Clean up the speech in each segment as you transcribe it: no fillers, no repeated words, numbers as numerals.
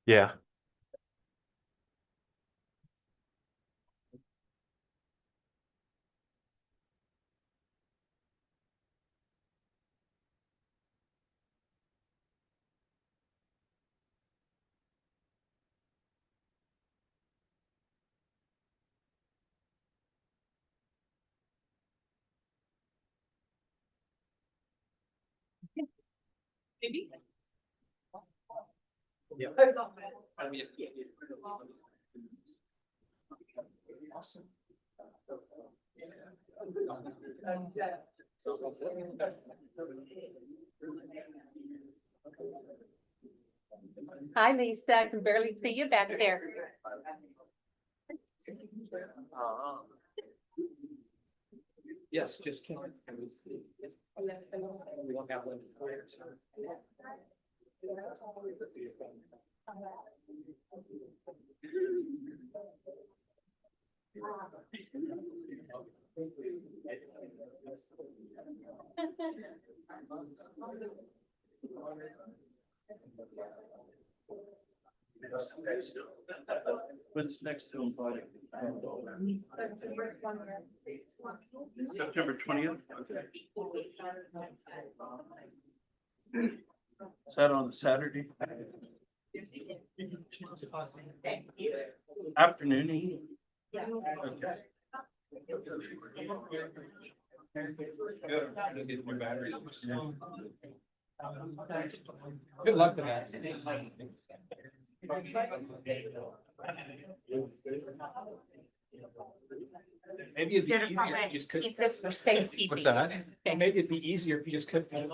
Yeah. Maybe. Yeah. Hi, Lisa. I can barely see you back there. Yes, just can't. We don't have one. What's next to inviting? September 20th. Is that on Saturday? Afternoon. Okay. Good luck with that. Maybe it'd be easier if you just Keep this for safety. What's that? Maybe it'd be easier if you just couldn't.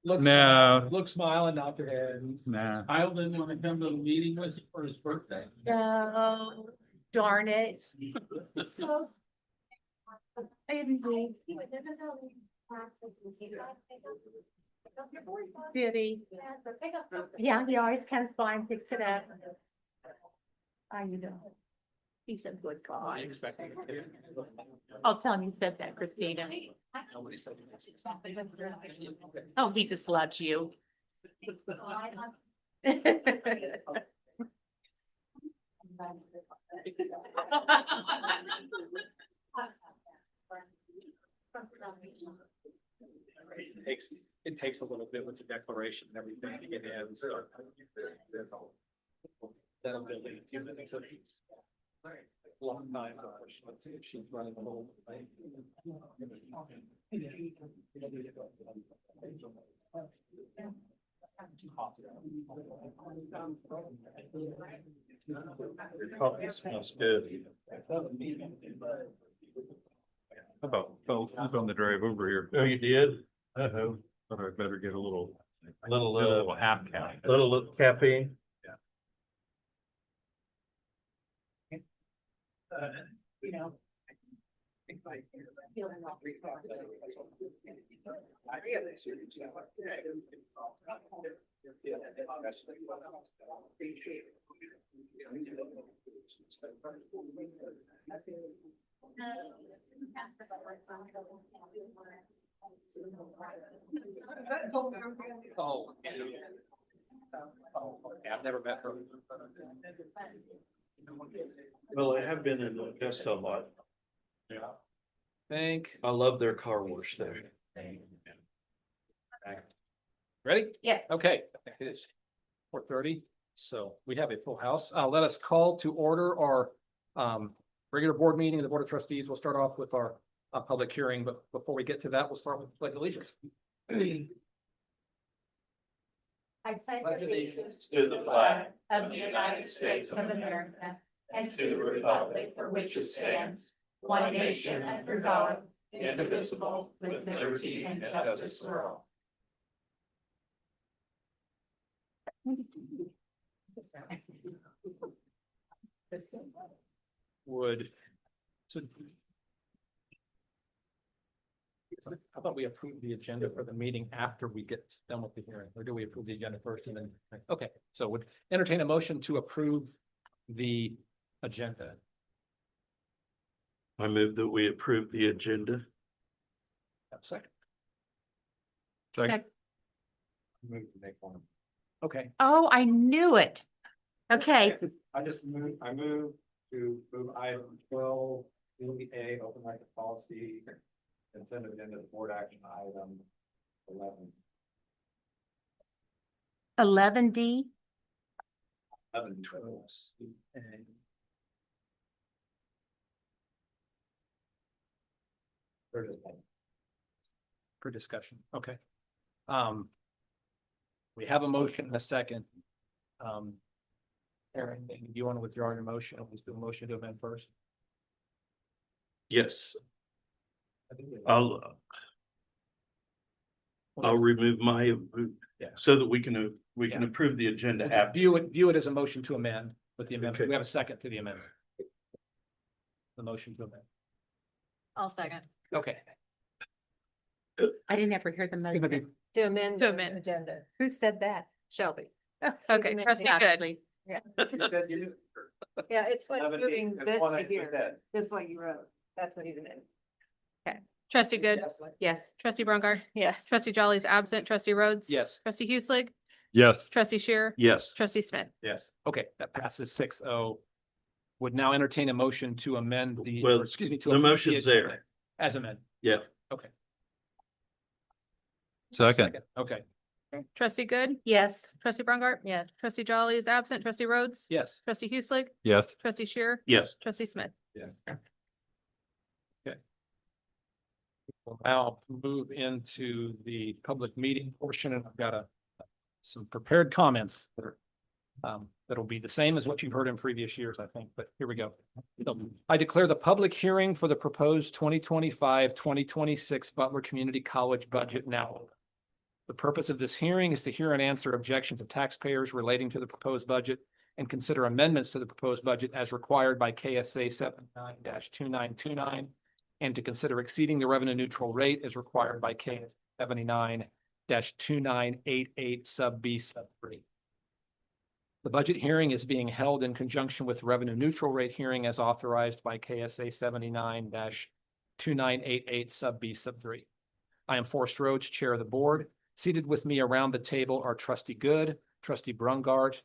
Look smiling, nod their head. Nah. Kyle didn't want to come to the meeting with you for his birthday. Oh, darn it. Did he? Yeah, he always comes by and picks it up. I know. He's a good guy. Expecting. I'll tell him you said that, Christina. Nobody said. Oh, he just loves you. It takes a little bit with the declaration and everything to get in, so. That'll be a few minutes of. Long time. She's running a little. Your coffee smells good. How about, who's on the drive over here? Oh, you did? Uh-oh. But I better get a little half count. Little caffeine. You know. Oh. Yeah, I've never met her. Well, I have been in Augusta a lot. Yeah. I love their car wash there. Ready? Yeah. Okay, it is 4:30, so we have a full house. Let us call to order our regular board meeting of the Board of Trustees. We'll start off with our public hearing, but before we get to that, we'll start with pledge allegiance. I Pledge allegiance to the flag of the United States of America and to the republic for which it stands, one nation under God, indivisible, with liberty and justice for all. Would. So. I thought we approved the agenda for the meeting after we get done with the hearing, or do we approve the agenda first and then? Okay, so would entertain a motion to approve the agenda. I move that we approve the agenda. Second. Second. Move to make one. Okay. Oh, I knew it. Okay, I move to move item 12, A, open market policy, consent agenda, board action item 11. 11D. 11, 12. For discussion, okay. We have a motion and a second. Aaron, do you want to withdraw your motion? Let's do a motion to amend first. Yes, I think we- I'll remove my, Yeah. so that we can Yeah. approve the agenda We'll just after. view it as a motion to amend with the amendment. Okay. We have a second to the amendment. The motion to amend. I'll second. Okay. I didn't ever hear the motion. To amend. To the amend. Agenda. Who said that? Shelby. Okay, trustee Good. Yeah, it's what moving this to here. This is what you wrote. That's what you meant. Trustee Good. Yes. Trustee Brungart. Yes. Trustee Jolly is absent. Trustee Rhodes. Yes. Trustee Hueslick. Yes. Trustee Shear. Yes. Trustee Smith. Yes. Okay, that passes 6-0. Would now entertain a motion to amend the, Well, or excuse me, to. the approve motion's agenda there. As amended. Yeah. Okay. Second. Okay, Trustee Good. Yes. Trustee Brungart. Yes. Trustee Jolly is absent. Trustee Rhodes. yes. Trustee Hueslick. Yes. Trustee Shear. Yes. Trustee Smith. We'll now move into the public meeting portion, and I've got some prepared comments that are that'll be the same as what you've heard in previous years, I think, but here we go. I declare the public hearing for the proposed 2025-2026 Butler Community College budget now open. The purpose of this hearing is to hear and answer objections of taxpayers relating to the proposed budget and consider amendments to the proposed budget as required by KSA 79-2929, and to consider exceeding the revenue neutral rate as required by KSA 79-2988 sub B sub 3. The budget hearing is being held in conjunction with revenue neutral rate hearing as authorized by KSA 79-2988 sub B sub 3. I am Forrest Rhodes, Chair of the Board. Seated with me around the table are Trustee Good, Trustee Brungart,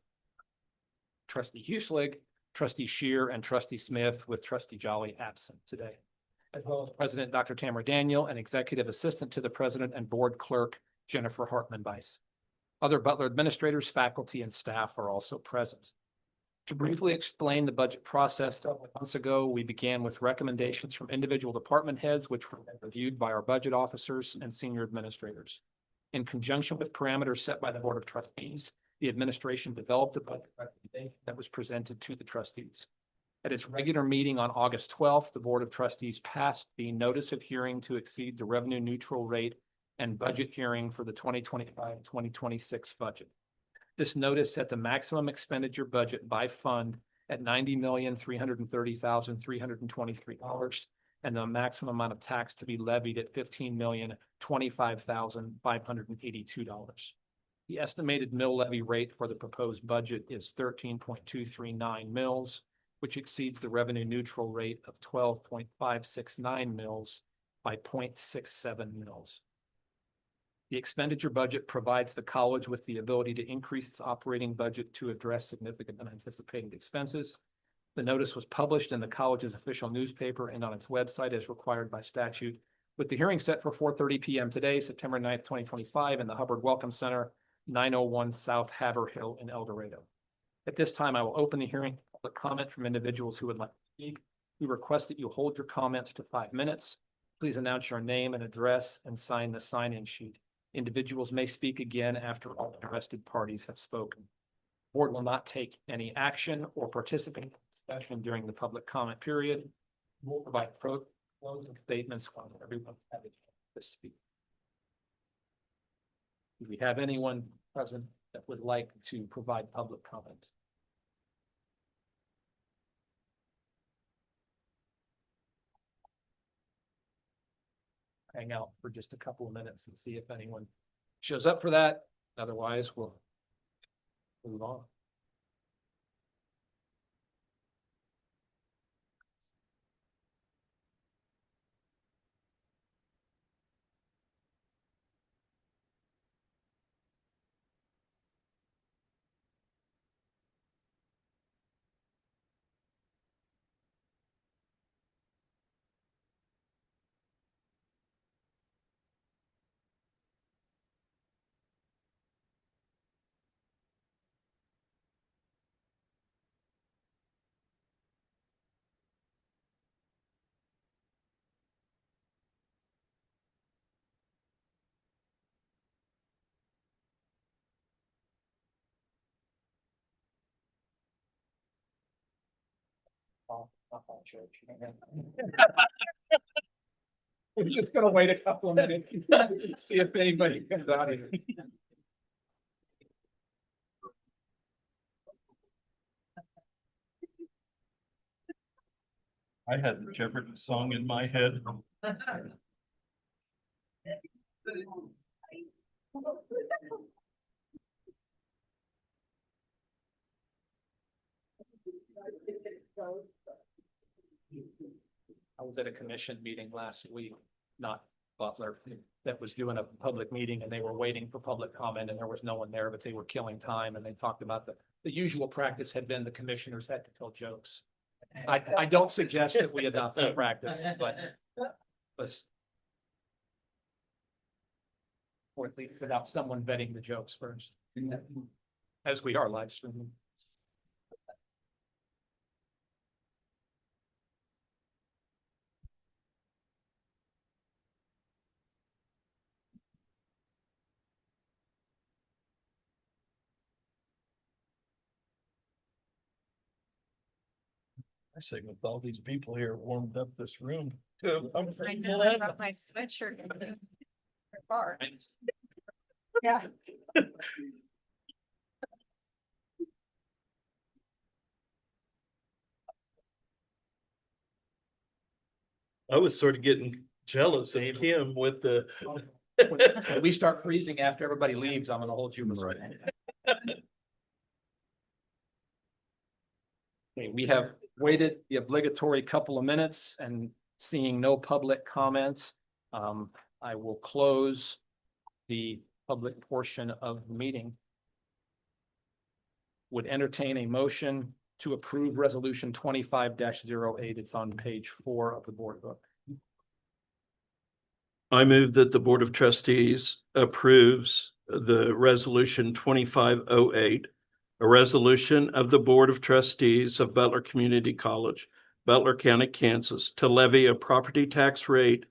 Trustee Hueslick, Trustee Shear, and Trustee Smith, with Trustee Jolly absent today, as well as President Dr. Tamara Daniel and Executive Assistant to the President and Board Clerk Jennifer Hartman-Weiss. Other Butler administrators, faculty, and staff are also present. To briefly explain the budget process, months ago, we began with recommendations from individual department heads, which were reviewed by our budget officers and senior administrators. In conjunction with parameters set by the Board of Trustees, the administration developed a budget recommendation that was presented to the trustees. At its regular meeting on August 12th, the Board of Trustees passed the notice of hearing to exceed the revenue neutral rate and budget hearing for the 2025-2026 budget. This notice set the maximum expenditure budget by fund at $90,330,323 and the maximum amount of tax to be levied at $15,025,582. The estimated mill levy rate for the proposed budget is 13.239 mills, which exceeds the revenue neutral rate of 12.569 mills by 0.67 mills. The expenditure budget provides the college with the ability to increase its operating budget to address significant unanticipated expenses. The notice was published in the college's official newspaper and on its website as required by statute, with the hearing set for 4:30 p.m. today, September 9th, 2025, in the Hubbard Welcome Center, 901 South Haverhill in El Dorado. At this time, I will open the hearing to public comment from individuals who would like to speak. We request that you hold your comments to 5 minutes. Please announce your name and address and sign the sign-in sheet. Individuals may speak again after all interested parties have spoken. The board will not take any action or participate in discussion during the public comment period. We'll provide closing statements once everyone has a chance to speak. Do we have anyone present that would like to provide public comment? Hang out for just a couple of minutes and see if anyone shows up for that. Otherwise, we'll move on. We're just gonna wait a couple of minutes, see if anybody comes out here. I had the Jeopardy song in my head. I was at a commission meeting last week, not Butler, that was doing a public meeting and they were waiting for public comment and there was no one there, but they were killing time and they talked about the usual practice had been the commissioners had to tell jokes. I don't suggest that we adopt that practice, but let's or at least without someone vetting the jokes first, as we are live streaming. I say with all these people here warmed up this room too. I'm I know, I brought my sweatshirt. Far. Yeah. I was sort of getting jealous of Kim with the. When we start freezing after everybody leaves, I'm gonna hold you. Right. Okay, we have waited the obligatory couple of minutes and seeing no public comments. I will close the public portion of the meeting. Would entertain a motion to approve resolution 25-08. It's on page 4 of the board book. I move that the Board of Trustees approves the resolution 2508, a resolution of the Board of Trustees of Butler Community College, Butler County, Kansas, to levy a property tax rate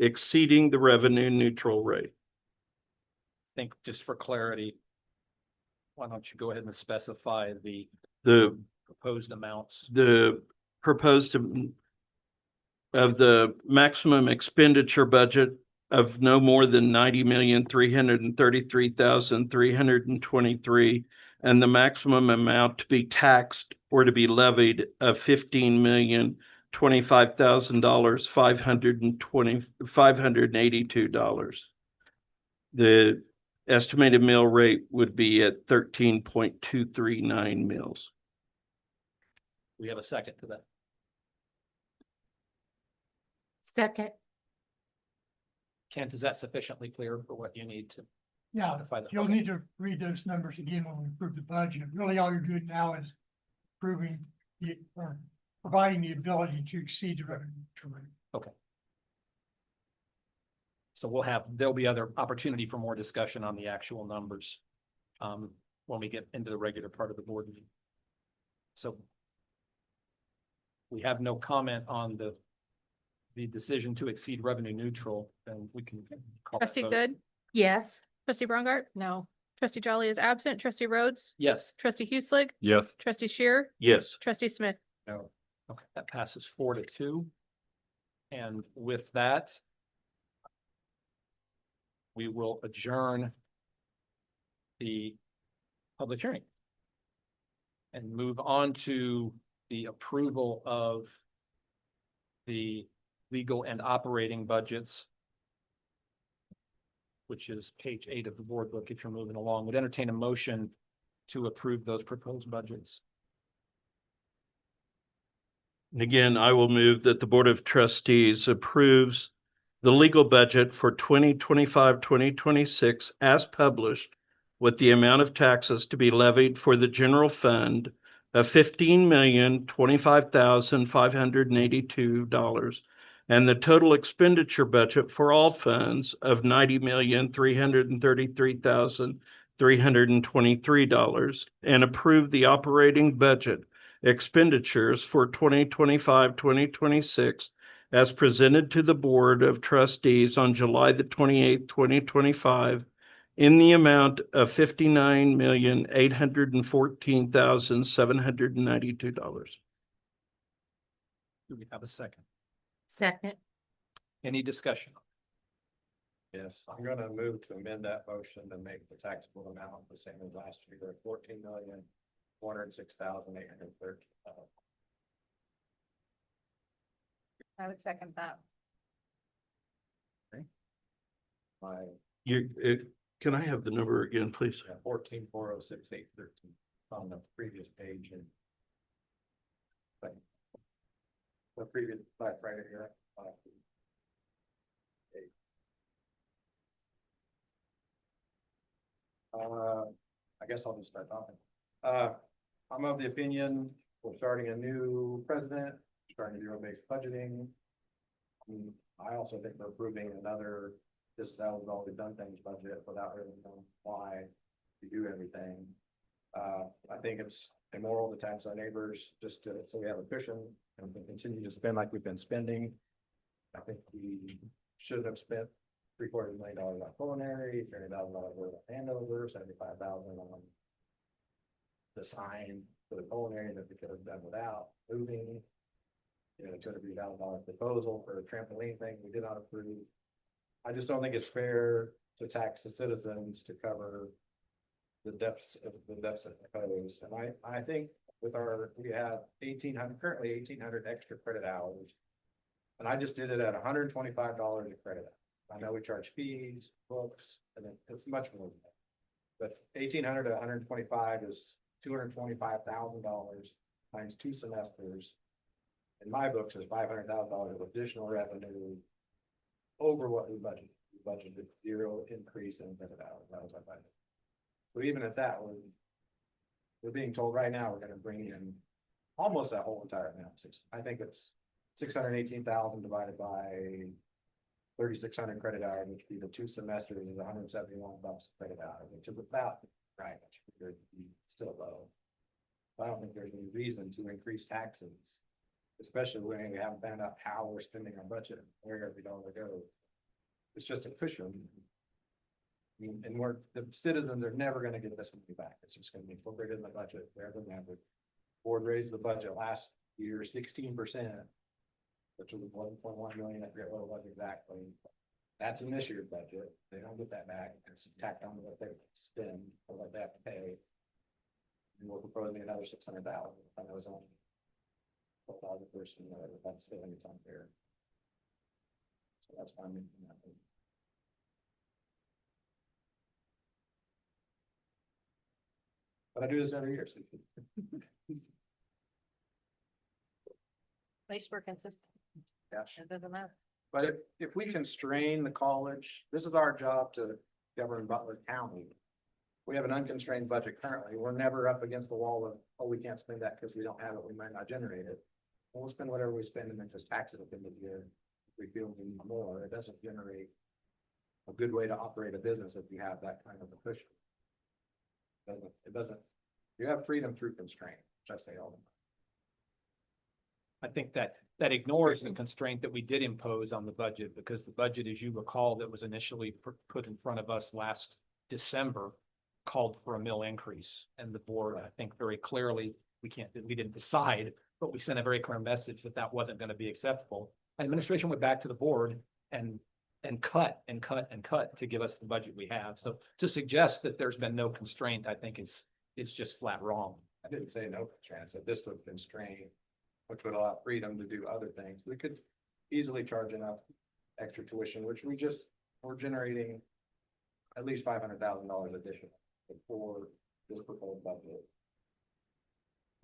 exceeding the revenue neutral rate. I think just for clarity, why don't you go ahead and specify the The proposed amounts? the proposed of the maximum expenditure budget of no more than 90,333,323, and the maximum amount to be taxed or to be levied of $15,025,000, $582. The estimated mill rate would be at 13.239 mills. We have a second to that. Second. Kent, is that sufficiently clear for what you need to Yeah, notify the you'll public? need to read those numbers again when we approve the budget. Really, all you're doing now is proving the, or providing the ability to exceed the revenue neutral rate. So there'll be other opportunity for more discussion on the actual numbers when we get into the regular part of the board meeting. So we have no comment on the decision to exceed revenue neutral, then we can call that Trustee vote. Good, Yes. trustee Brongart, No. trustee Jolly is absent, trustee Rhodes, Yes. trustee Hueslick, Yes. trustee Shear, Yes. trustee Smith. No. Okay, that passes 4-2. And with that, we will adjourn the public hearing and move on to the approval of the legal and operating budgets, which is page 8 of the board book. If you're moving along, would entertain a motion to approve those proposed budgets. And again, I will move that the Board of Trustees approves the legal budget for 2025-2026 as published, with the amount of taxes to be levied for the general fund of $15,025,582, and the total expenditure budget for all funds of $90,333,323, and approve the operating budget expenditures for 2025-2026 as presented to the Board of Trustees on July the 28th, 2025, in the amount of $59,814,792. Do we have a second? Second. Any discussion? Yes, I'm gonna move to amend that motion to make the taxable amount the same as last year, 14,406,813. I would second that. My Can I have the number again, please? 14,406,813 on the previous page and. The previous, right here. I guess I'll just start talking. I'm of the opinion, we're starting a new president, starting zero-based budgeting. I also think we're approving another, this is how we've always done things budget without really knowing why we do everything. I think it's immoral to tax our neighbors just to, so we have a cushion and we can continue to spend like we've been spending. I think we should have spent $750,000 on culinary, $30,000 worth of handover, $75,000 on the sign for the culinary that we could have done without moving. You know, $250,000 proposal for a trampoline thing we did not approve. I just don't think it's fair to tax the citizens to cover the deficit proposed. And I think with we have 1,800, currently 1,800 extra credit hours. And I just did it at $125 a credit hour. I know we charge fees, books, and it's much more than that. But 1,800 to 125 is $225,000 times 2 semesters. In my books, is $500,000 of additional revenue over what we budgeted. We budgeted 0 increase in credit hours. That was our budget. So even at that, we're being told right now, we're gonna bring in almost that whole entire amount. I think it's 618,000 divided by 3,600 credit hours, which would be the 2 semesters is $171 a credit hour, which is about right. Still low. I don't think there's any reason to increase taxes, especially when we haven't found out how we're spending our budget, where every dollar goes. It's just a cushion. And the citizens are never going to get this money back. It's just going to be incorporated in the budget. They're going to have the board raised the budget last year 16%, which was 1.1 million. I forget what it was exactly. That's in this year's budget. They don't get that back. It's tacked on to what they spend or what they have to pay. And we're proposing another 600,000. I know it's only 4,000 person, whatever. That's still it's unfair. So that's why I'm making that move. But I do this every year. So At least we're consistent. yeah. It doesn't matter. But if we constrain the college, this is our job to govern Butler County. We have an unconstrained budget currently. We're never up against the wall of, oh, we can't spend that because we don't have it. We might not generate it. We'll spend whatever we spend and then just tax it at the end of the year. If we feel we need more, it doesn't generate a good way to operate a business if you have that kind of a cushion. It doesn't, you have freedom through constraint, which I say all the time. I think that ignores the constraint that we did impose on the budget, because the budget, as you recall, that was initially put in front of us last December called for a mill increase. And the board, I think very clearly, we didn't decide, but we sent a very clear message that that wasn't going to be acceptable. And administration went back to the board and cut to give us the budget we have. So to suggest that there's been no constraint, I think it's just flat wrong. I didn't say no constraint. I said this would constrain, which would allow freedom to do other things. We could easily charge enough extra tuition, which we're generating at least $500,000 additional for this proposed budget.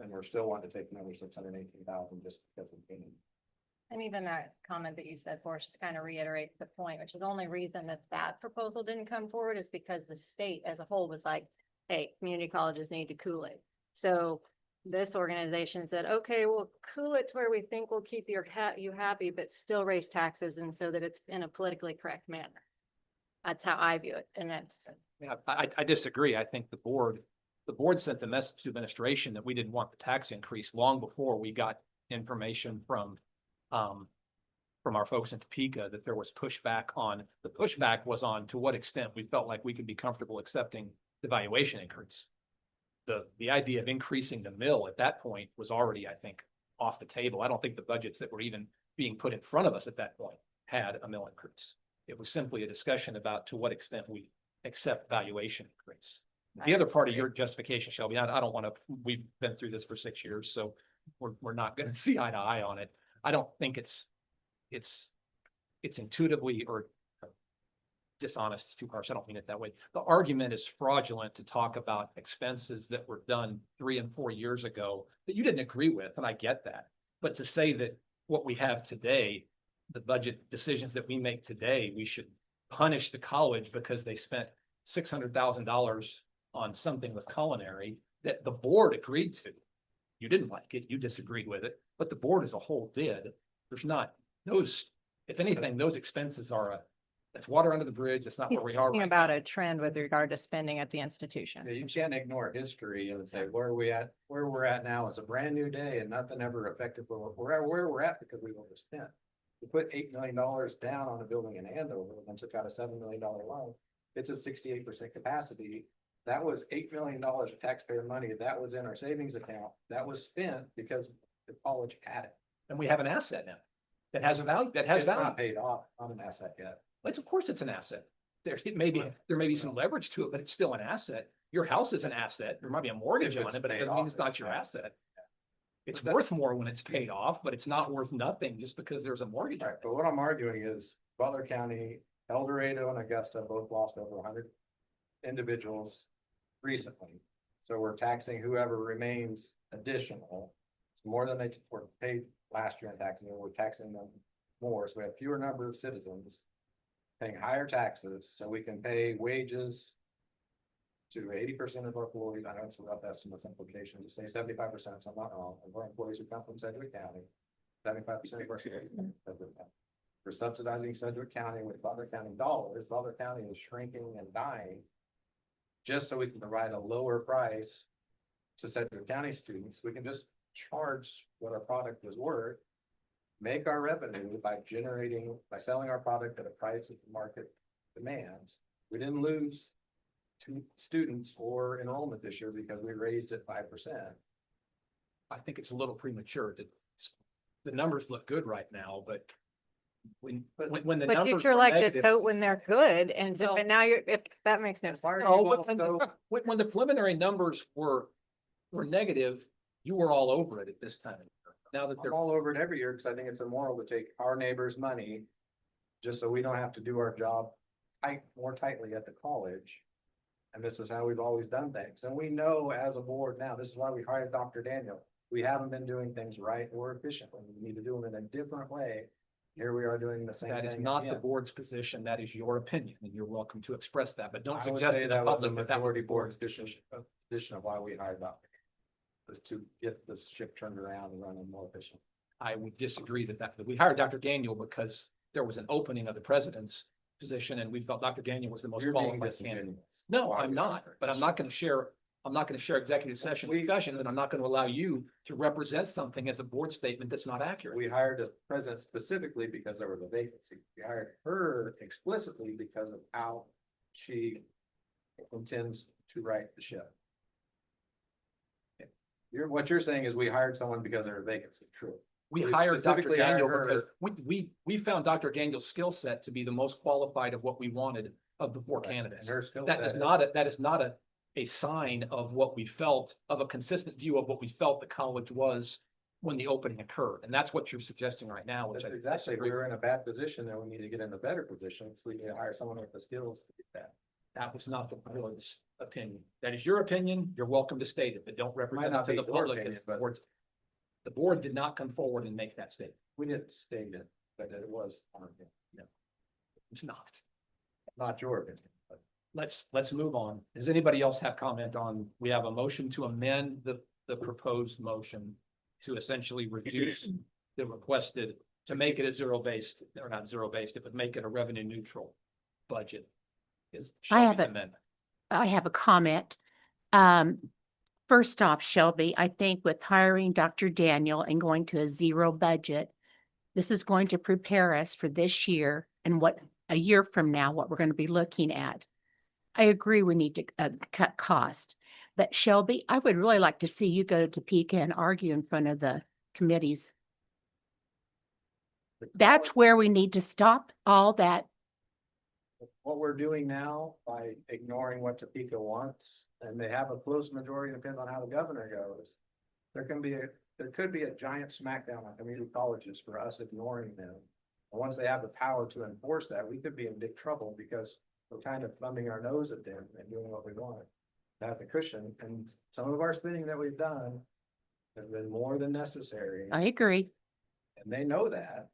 And we're still wanting to take another 618,000 just because of payment. And even that comment that you said, Forrest, just kind of reiterates the point, which is the only reason that proposal didn't come forward is because the state as a whole was like, hey, community colleges need to cool it. So this organization said, okay, we'll cool it to where we think we'll keep you happy, but still raise taxes, and so that it's in a politically correct manner. That's how I view it. And that's, Yeah, I disagree. I think the board sent the message to administration that we didn't want the tax increase long before we got information from our folks in Topeka that there was pushback on. The pushback was on to what extent we felt like we could be comfortable accepting the valuation increase. The idea of increasing the mill at that point was already, I think, off the table. I don't think the budgets that were even being put in front of us at that point had a mill increase. It was simply a discussion about to what extent we accept valuation increase. The other part of your justification, Shelby, I don't want to, we've been through this for 6 years, so we're not going to see eye to eye on it. I don't think it's intuitively or dishonest is too harsh. I don't mean it that way. The argument is fraudulent to talk about expenses that were done 3 and 4 years ago that you didn't agree with, and I get that. But to say that what we have today, the budget decisions that we make today, we should punish the college because they spent $600,000 on something with culinary that the board agreed to. You didn't like it, you disagreed with it, but the board as a whole did. There's not those, if anything, those expenses are that's water under the bridge. That's not He's where we are. talking right about a trend with regard to spending at the institution. Yeah, you can't ignore history and say where we're at now is a brand new day and nothing ever affected where we're at because we've overspent. We put $8 million down on a building in Andover and took out a $7 million loan. It's at 68% capacity. That was $8 million of taxpayer money. That was in our savings account. That was spent because the college had it. And we have an asset now that has a value, that has It's value. not paid off on an asset yet. Of course it's an asset. There may be some leverage to it, but it's still an asset. Your house is an asset. There might be a mortgage If on it's it, but it paid doesn't mean off, it's not it's your fine. asset. It's But that- worth more when it's paid off, but it's not worth nothing just because there's a mortgage on Right, it. but what I'm arguing is Butler County, El Dorado and Augusta both lost over 100 individuals recently. So we're taxing whoever remains additional. It's more than they were paid last year in taxing, we're taxing them more. So we have fewer number of citizens paying higher taxes, so we can pay wages to 80% of our employees. I know it's a rough estimate implication, to say 75%, if I'm not wrong, of our employees who come from Sedgwick County. 75% of our Sedgwick County. We're subsidizing Sedgwick County with Butler County dollars. Butler County is shrinking and dying. Just so we can provide a lower price to Sedgwick County students, we can just charge what our product was worth. Make our revenue by selling our product at a price that the market demands. We didn't lose 2 students or enrollment this year because we raised it 5%. I think it's a little premature. The numbers look good right now, but when the But numbers you're were like to negative- vote when they're good, and so, No. but now if that makes no sense. No, but when the preliminary numbers were negative, you were all over it at this time. Now that I'm they're, all over it every year because I think it's immoral to take our neighbors' money just so we don't have to do our job more tightly at the college. And this is how we've always done things. And we know as a board now, this is why we hired Dr. Daniel. We haven't been doing things right or efficiently. We need to do them in a different way. Here we are doing the same thing. that is not the again. board's position. That is your opinion, and you're welcome to express that, but don't I would suggest say to the that was the public that that was majority the board's board's position of why we hired Dr. Was to get this ship turned around and running more efficient. I would disagree that we hired Dr. Daniel because there was an opening of the president's position and we felt Dr. Daniel was the most You're being qualified candidate. disingenuous. No, Why I'm we not, hired but him. I'm not going to share executive session discussion, and I'm not going to allow you to represent something as a board statement that's not accurate. We hired the president specifically because there was a vacancy. We hired her explicitly because of how she intends to right the ship. What you're saying is we hired someone because there was a vacancy, true. We We hired Dr. specifically hired Daniel her because as- we found Dr. Daniel's skill set to be the most qualified of what we wanted of the 4 Right, candidates. and her skill That set is is- not a sign of what we felt, of a consistent view of what we felt the college was when the opening occurred. And that's what you're suggesting right now, which That's I exactly, disagree we're with. in a bad position and we need to get in a better position. So we need to hire someone with the skills to do that. That was not the board's opinion. That is your opinion. You're welcome to state it, but don't represent it not to the be your public. opinion, as but- the board did not come forward and make that statement. We didn't state it, but it was our opinion. It's not. Not your opinion, but Let's move on. Does anybody else have comment on, we have a motion to amend the proposed motion to essentially reduce the requested, to make it a zero-based, or not zero-based, it would make it a revenue neutral budget. Is I have Shelby's a- amendment. I have a comment. First off, Shelby, I think with hiring Dr. Daniel and going to a zero budget, this is going to prepare us for this year and what a year from now, what we're going to be looking at. I agree we need to cut cost, but Shelby, I would really like to see you go to Topeka and argue in front of the committees. That's where we need to stop all that. What we're doing now by ignoring what Topeka wants, and they have a close majority, depends on how the governor goes. There could be a giant smackdown on community colleges for us ignoring them. And once they have the power to enforce that, we could be in big trouble because we're kind of thumbing our nose at them and doing what we want. To have the cushion, and some of our spending that we've done has been more than necessary, I agree. and they know that.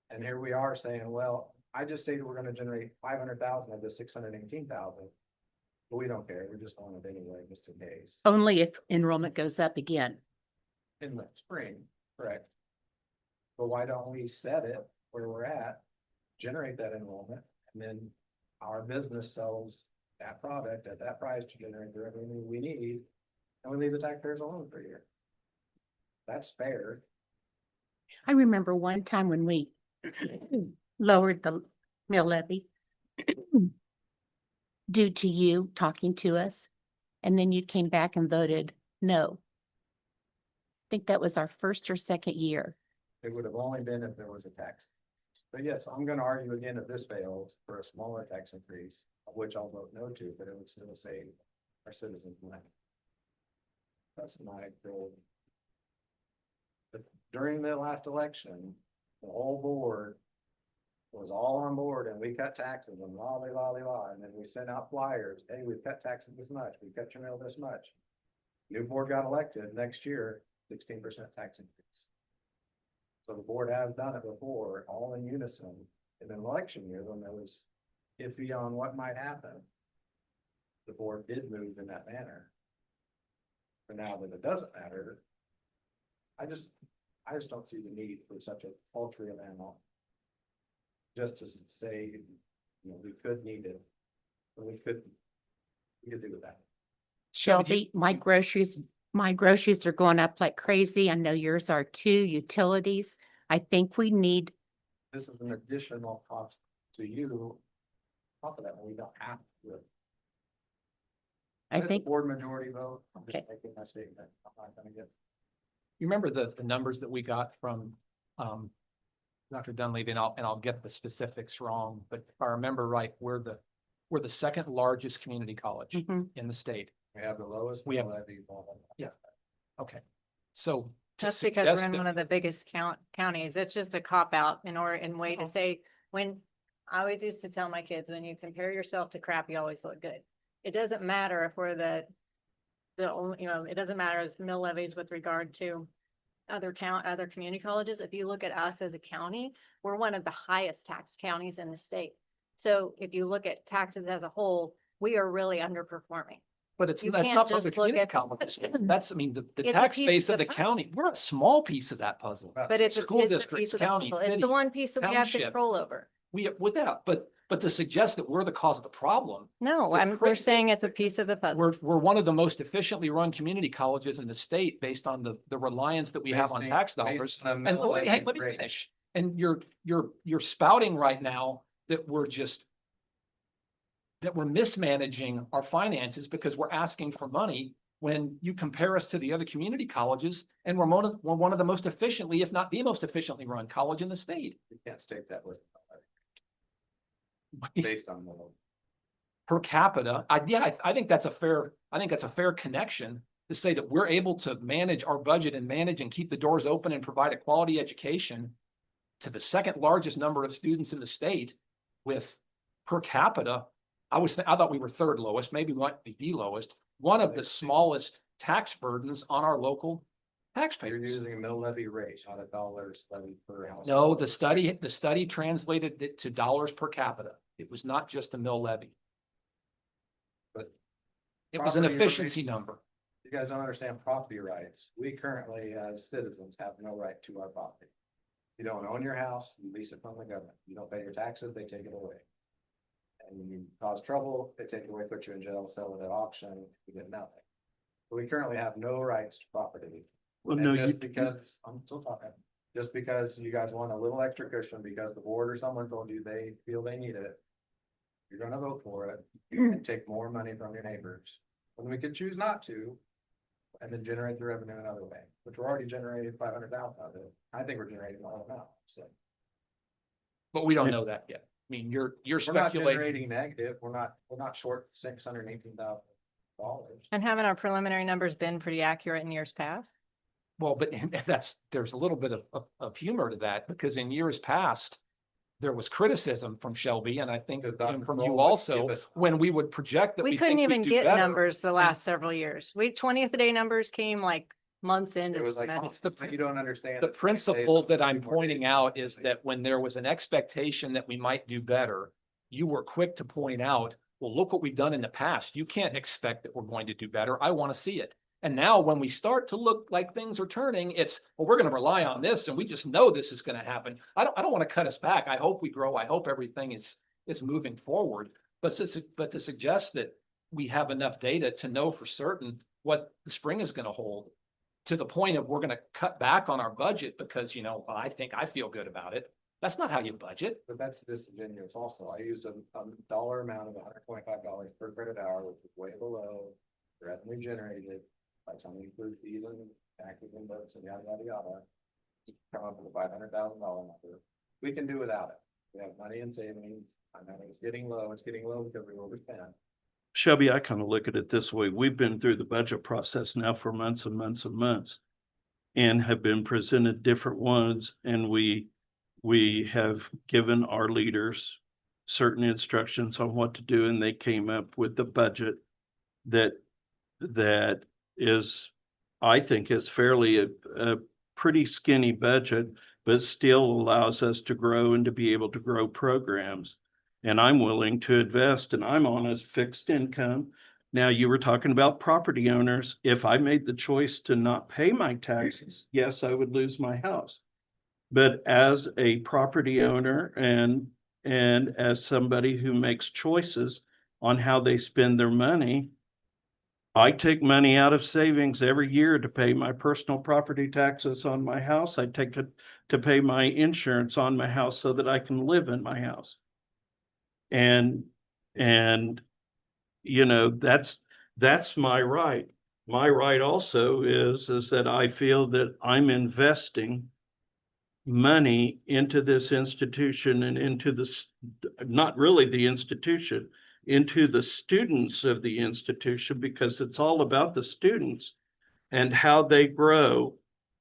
And here we are saying, well, I just stated we're gonna generate 500,000 of the 618,000. But we don't care, we're just on it anyway, just in case, Only if enrollment goes up again. in the spring, correct? But why don't we set it where we're at, generate that enrollment, and then our business sells that product at that price to generate the revenue we need, and we leave the taxpayers alone for a year. That's fair. I remember one time when we lowered the mill levy due to you talking to us, and then you came back and voted no. I think that was our first or second year. It would have only been if there was a tax. But yes, I'm gonna argue again if this fails for a smaller tax increase, of which I'll vote no to, but it would still save our citizens money. That's my goal. But during the last election, the whole board was all on board and we cut taxes and la, la, la, la, and then we sent out flyers, hey, we've cut taxes this much, we cut your mail this much. New board got elected next year, 16% tax increase. So the board has done it before, all in unison, in an election year when there was iffy on what might happen. The board did move in that manner. But now that it doesn't matter, I just don't see the need for such a paltry amount. Just to say, you know, we could need it, but we could do with that. Shelby, my groceries are going up like crazy. I know yours are too, utilities. I think we need, This is an additional cost to you. Top of that, we don't have to do it. I It's a think, board majority vote. I'm just Okay. making my statement. I'm not gonna get. You remember the numbers that we got from Dr. Dunleavy, and I'll get the specifics wrong, but if I remember right, we're the second largest community college Mhm. in the state. We have the lowest. We have- levy of all. Yeah. Okay, so. to That's because suggest we're in that- one of the biggest counties. It's just a cop out in way to say, when, I always used to tell my kids, when you compare yourself to crap, you always look good. It doesn't matter if we're the only, you know, it doesn't matter as mill levies with regard to other community colleges. If you look at us as a county, we're one of the highest tax counties in the state. So if you look at taxes as a whole, we are really underperforming. But that's You not can't for the just look community at- colleges. That's, I mean, the It's a tax piece base of of the the puzzle. county, we're a small piece of that puzzle. But it's School a districts, piece of the county, puzzle. It's city, the one piece that we have township. control over. We, without, but to suggest that we're the cause of the problem, No, It's we're crazy. saying it's a piece of the puzzle. we're one of the most efficiently run community colleges in the state based on the reliance that we have on tax dollars. And oh, wait, hey, let me finish. And you're spouting right now that we're mismanaging our finances because we're asking for money when you compare us to the other community colleges, and we're one of the most efficiently, if not the most efficiently run college in the state. You can't state that with. Based on the. Per capita, I think that's a fair connection to say that we're able to manage our budget and manage and keep the doors open and provide a quality education to the second largest number of students in the state with per capita. I thought we were third lowest, maybe we might be the lowest, one of the smallest tax burdens on our local You're taxpayers. using a mill levy rate, not a dollars levy per house. No, the study translated it to dollars per capita. It was not just a mill levy. But It was an property efficiency rights- number. You guys don't understand property rights. We currently, as citizens, have no right to our property. You don't own your house, you lease it from the government. You don't pay your taxes, they take it away. And when you cause trouble, they take it away, put you in jail, sell it at auction, you get nothing. But we currently have no rights to property. Well, And no, just you, because, I'm still talking, just because you guys want a little extra cushion because the board or someone told you they feel they need it. You're gonna vote for it and take more money from your neighbors. When we could choose not to, and then generate the revenue another way, which we're already generating 500,000 out of it. I think we're generating the whole amount, so. But we don't know that yet. I mean, you're We're not speculating. generating negative, we're not short $618,000. And haven't our preliminary numbers been pretty accurate in years past? Well, but there's a little bit of humor to that, because in years past, there was criticism from Shelby, and I think Because from Dr. you Kroll would also, give us- when we would project that We we couldn't think we'd even do get better. numbers the last several years. 20th day numbers came like months into It the was like, semester. oh, you don't understand. The that 20 days principle is that I'm 2 more pointing days. out is that when there was an expectation that we might do better, you were quick to point out, well, look what we've done in the past. You can't expect that we're going to do better. I want to see it. And now when we start to look like things are turning, it's, well, we're going to rely on this and we just know this is going to happen. I don't want to cut us back. I hope we grow. I hope everything is moving forward. But to suggest that we have enough data to know for certain what the spring is going to hold, to the point of we're going to cut back on our budget because, I feel good about it. That's not how you budget. But that's disingenuous also. I used a dollar amount of $125 per credit hour, which is way below the revenue generated by some include fees and taxes and books and yada, yada, yada. to Come up with a $500,000 number. We can do without it. We have money in savings. I know it's getting low. It's getting low because we overspent. Shelby, I kind of look at it this way. We've been through the budget process now for months and months and months and have been presented different ones. And we have given our leaders certain instructions on what to do. And they came up with the budget that is, I think, is fairly a pretty skinny budget, but still allows us to grow and to be able to grow programs. And I'm willing to invest, and I'm on a fixed income. Now, you were talking about property owners. If I made the choice to not pay my taxes, yes, I would lose my house. But as a property owner and as somebody who makes choices on how they spend their money, I take money out of savings every year to pay my personal property taxes on my house. I take it to pay my insurance on my house so that I can live in my house. And that's my right. My right also is that I feel that I'm investing money into this institution and into not really the institution, into the students of the institution, because it's all about the students and how they grow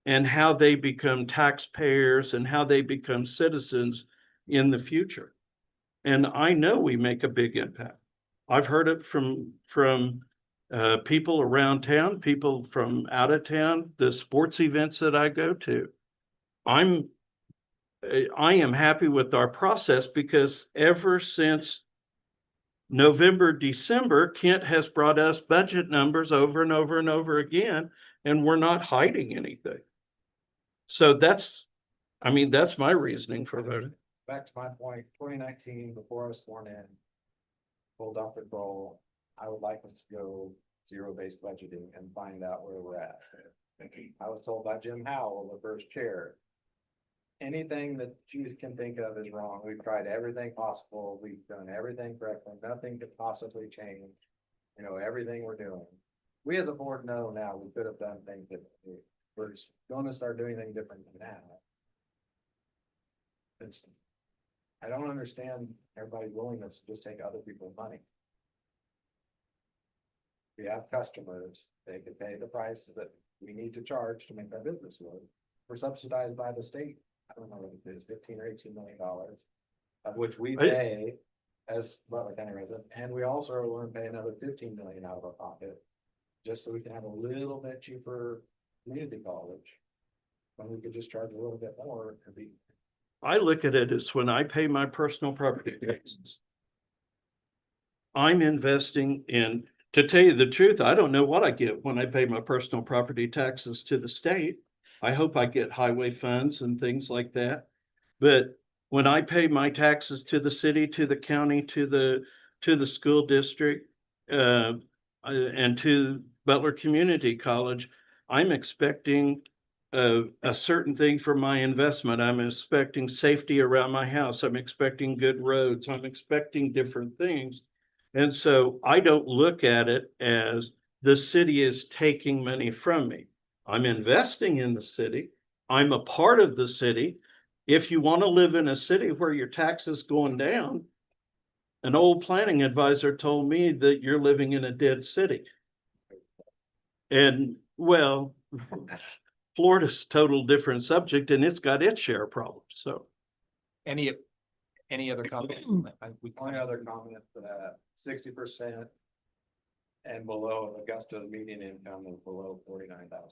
and how they become taxpayers and how they become citizens in the future. And I know we make a big impact. I've heard it from people around town, people from out of town, the sports events that I go to. I am happy with our process because ever since November, December, Kent has brought us budget numbers over and over and over again, and we're not hiding anything. So that's my reasoning for voting. Back to my point, 2019, before I was sworn in, full Dr. Kroll, I would like us to go zero-based budgeting and find out where we're at. I was told by Jim Howell, the first chair, anything that you can think of is wrong. We've tried everything possible. We've done everything correctly. Nothing could possibly change, everything we're doing. We as a board know now we could have done things that we're just going to start doing things different now. I don't understand everybody's willingness to just take other people's money. We have customers, they could pay the price that we need to charge to make our business work. We're subsidized by the state. I don't know what it is, $15 or $18 million, of which we pay as Butler County residents, and we also are willing to pay another $15 million out of our pocket, just so we can have a little bit cheaper community college. When we could just charge a little bit more to be. I look at it as when I pay my personal property taxes, I'm investing in, to tell you the truth, I don't know what I get when I pay my personal property taxes to the state. I hope I get highway funds and things like that. But when I pay my taxes to the city, to the county, to the school district, and to Butler Community College, I'm expecting a certain thing for my investment. I'm expecting safety around my house. I'm expecting good roads. I'm expecting different things. And so I don't look at it as the city is taking money from me. I'm investing in the city. I'm a part of the city. If you want to live in a city where your taxes going down, an old planning advisor told me that you're living in a dead city. And well, Florida's a total different subject and it's got its share of problems. So Any other comments? Only other comment that 60% and below Augusta median income is below 49,000.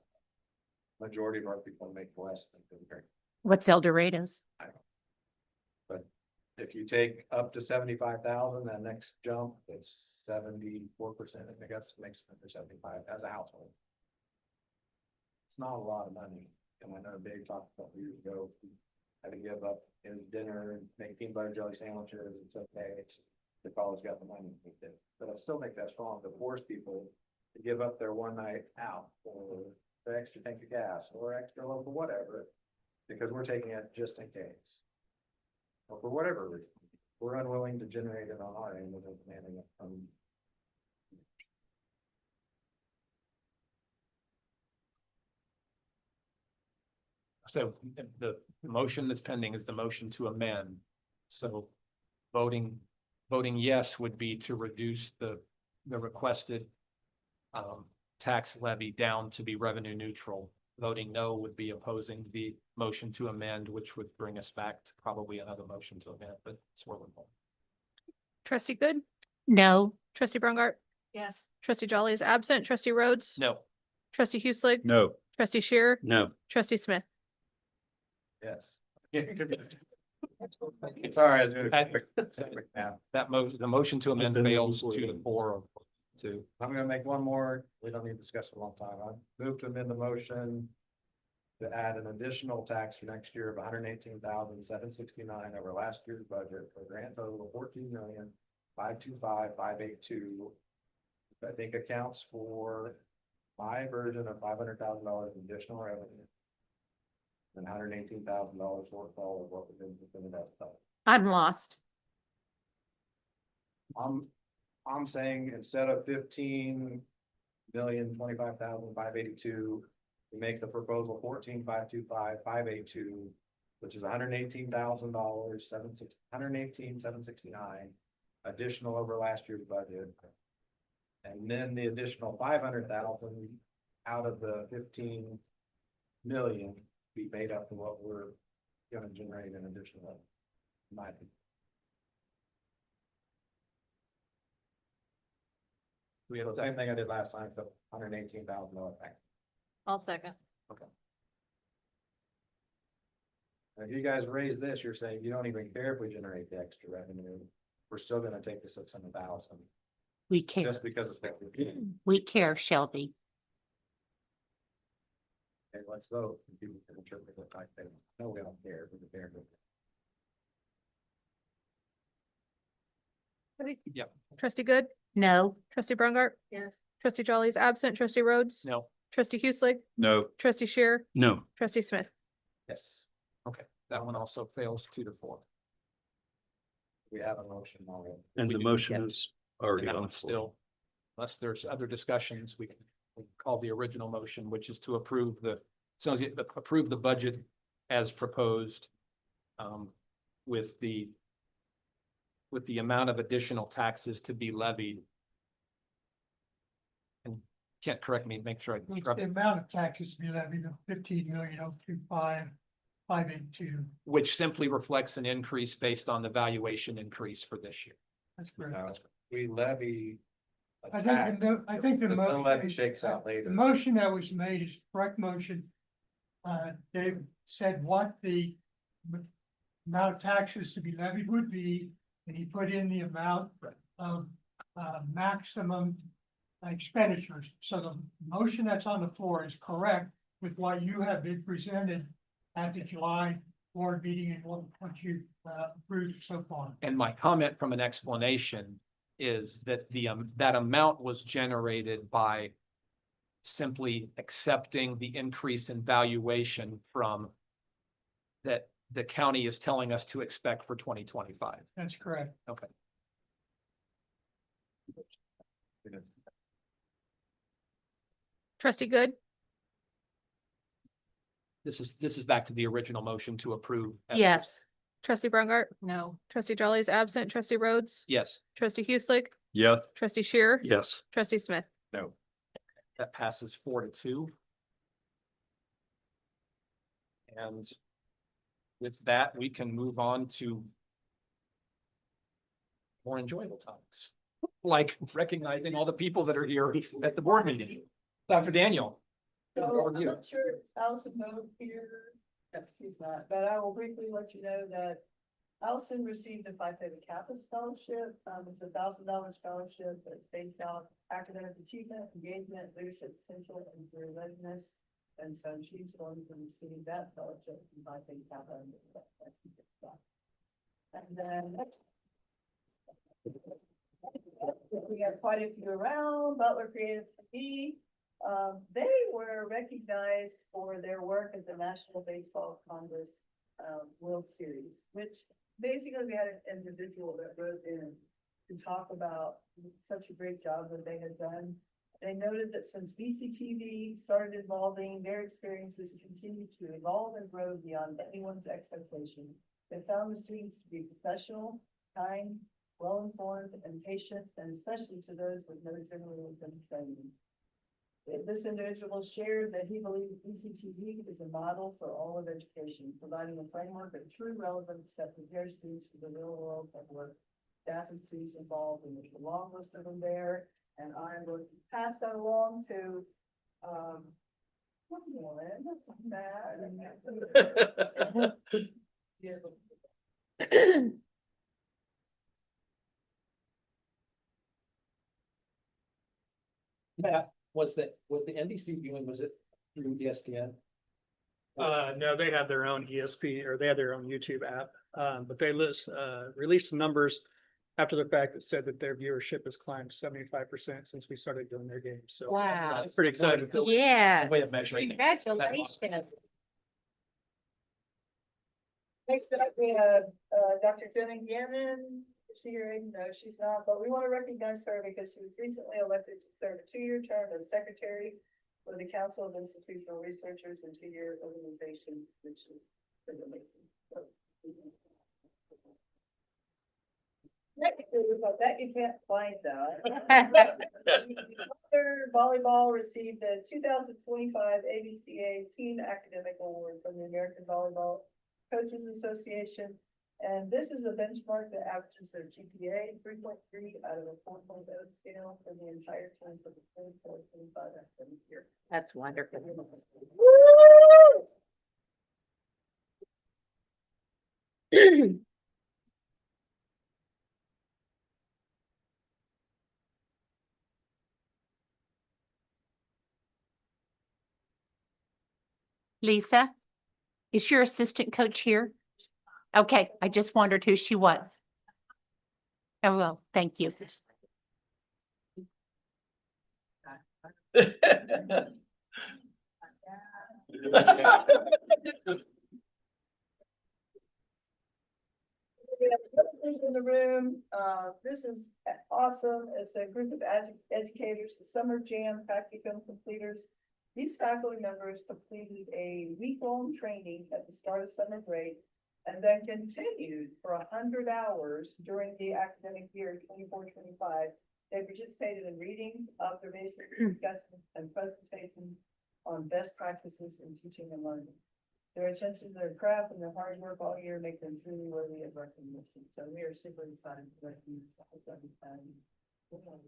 Majority of our people make less than 50. What's El Dorado's? But if you take up to 75,000, that next jump, it's 74%. I guess makes it under 75 as a household. It's not a lot of money. And I know Dave talked about years ago, he had to give up his dinner and make peanut butter jelly sandwiches. It's okay. It's the college got the money. But I still think that's wrong to force people to give up their one night out or the extra tank of gas or extra local whatever, because we're taking it just in case. Or for whatever reason, we're unwilling to generate it on our end without demanding it from. So the motion that's pending is the motion to amend. So voting yes would be to reduce the requested tax levy down to be revenue neutral. Voting no would be opposing the motion to amend, which would bring us back to probably another motion to amend, but it's where we're going. Trustee Good, No. trustee Brongart, Yes. trustee Jolly is absent, trustee Rhodes, No. trustee Hueslick, No. trustee Shearer, no, trustee Smith. Yes. It's all right. That motion, the motion to amend fails 2-4 to. I'm gonna make one more. We don't need to discuss it a long time. I move to amend the motion to add an additional tax for next year of 118,769 over last year's budget for a grand total of 14,525,582. I think accounts for my version of $500,000 additional revenue. And $118,000 shortfall of what was in the best budget. I'm lost. I'm saying instead of 15,025,582, we make the proposal 14,525,582, which is $118,000, $118,769 additional over last year's budget. And then the additional 500,000 out of the 15 million be made up of what we're gonna generate in additional. In my opinion. We had the same thing I did last time, so $118,000 back. I'll second. If you guys raise this, you're saying you don't even care if we generate the extra revenue. We're still gonna take the 600,000 We care. just because it's. Okay, We care, Shelby. let's vote. And people can interpret it like they, no, we don't care. We care. Yep. Trustee Good, No. trustee Brongart, Yes. trustee Jolly is absent, trustee Rhodes, No. trustee Hueslick, No. trustee Shearer, no. trustee Smith. Yes, Okay, that one also fails 2-4. we have a motion already. And We the do, motion yeah. is And already that on. one's still, unless there's other discussions, we can call the original motion, which is to approve approve the budget as proposed. With the amount of additional taxes to be levied. And can't correct me, make sure I The describe it, amount of taxes to be levied of 15,025,582. which simply reflects an increase based on the valuation increase for this year. That's correct. Now, we levy. a I tax, think the but motion. levy shakes out The later. motion that was made is the correct motion. Dave said what the amount of taxes to be levied would be, and he put in the amount of maximum expenditures. So the motion that's on the floor is correct with what you have been presented at the July board meeting and what you approved so far. And my comment from an explanation is that that amount was generated by simply accepting the increase in valuation from that the county is telling us to expect for 2025. That's correct. Okay. Trustee Good, This is back to the original motion to approve. Yes. trustee Brungart, No. trustee Jolly is absent, trustee Rhodes, Yes. trustee Hueslick, Yes. trustee Shearer, Yes. trustee Smith. No. That passes 4-2. And with that, we can move on to more enjoyable topics, like recognizing all the people that are here at the board meeting. Dr. Daniel. So over to I'm you. not sure if Allison Moe here, no, she's not, but I will briefly let you know that Allison received a Phi Theta Kappa scholarship. It's $1,000 scholarship that's based on academic achievement, engagement, leadership potential, and career readiness. And so she's going to receive that scholarship from Phi Theta Kappa. And then we have quite a few around. Butler Creative TV. They were recognized for their work at the National Baseball Congress World Series, which basically we had an individual that wrote in to talk about such a great job that they had done. They noted that since BCTV started involving, their experiences continue to evolve and grow beyond anyone's expectation. They found the students to be professional, kind, well-informed, and patient, and especially to those with no journalism training. This individual shared that he believes BCTV is a model for all of education, providing a framework of true relevance that prepares students for the real world of work. Staff and students involved, and there's a long list of them there, and I'm going to pass that along to, Matt, was the NBC viewing, was it through ESPN? No, they had their own ESP or they had their own YouTube app. But they released some numbers after the fact that said that their viewership has climbed 75% since we started doing their games. So Wow. pretty excited. Yeah. Way of measuring. Congratulations. Next up, we have, Dr. Jenny Gannon. Is she here? No, she's not, but we want to recognize her because she was recently elected to serve a 2-year term as secretary for the Council of Institutional Researchers and 2-year organization, which is pretty amazing. So, that you can't find that. Other volleyball received the 2025 ABCA Team Academic Award from the American Volleyball Coaches Association. And this is a benchmark that averages their GPA 3.3 out of a 4.0 scale for the entire team for the 24-25 academic year. That's wonderful. Lisa, is your assistant coach here? Okay, I just wondered who she was. Oh, well, thank you. We have in the room, this is awesome. It's a group of educators, the summer jam practicum completers. These faculty members completed a week-long training at the start of summer break and then continued for 100 hours during the academic year 24-25. They participated in readings, observations, discussions, and presentations on best practices in teaching and learning. Their attention to their craft and their hard work all year make them truly worthy of recognition. So we are super excited to recognize them.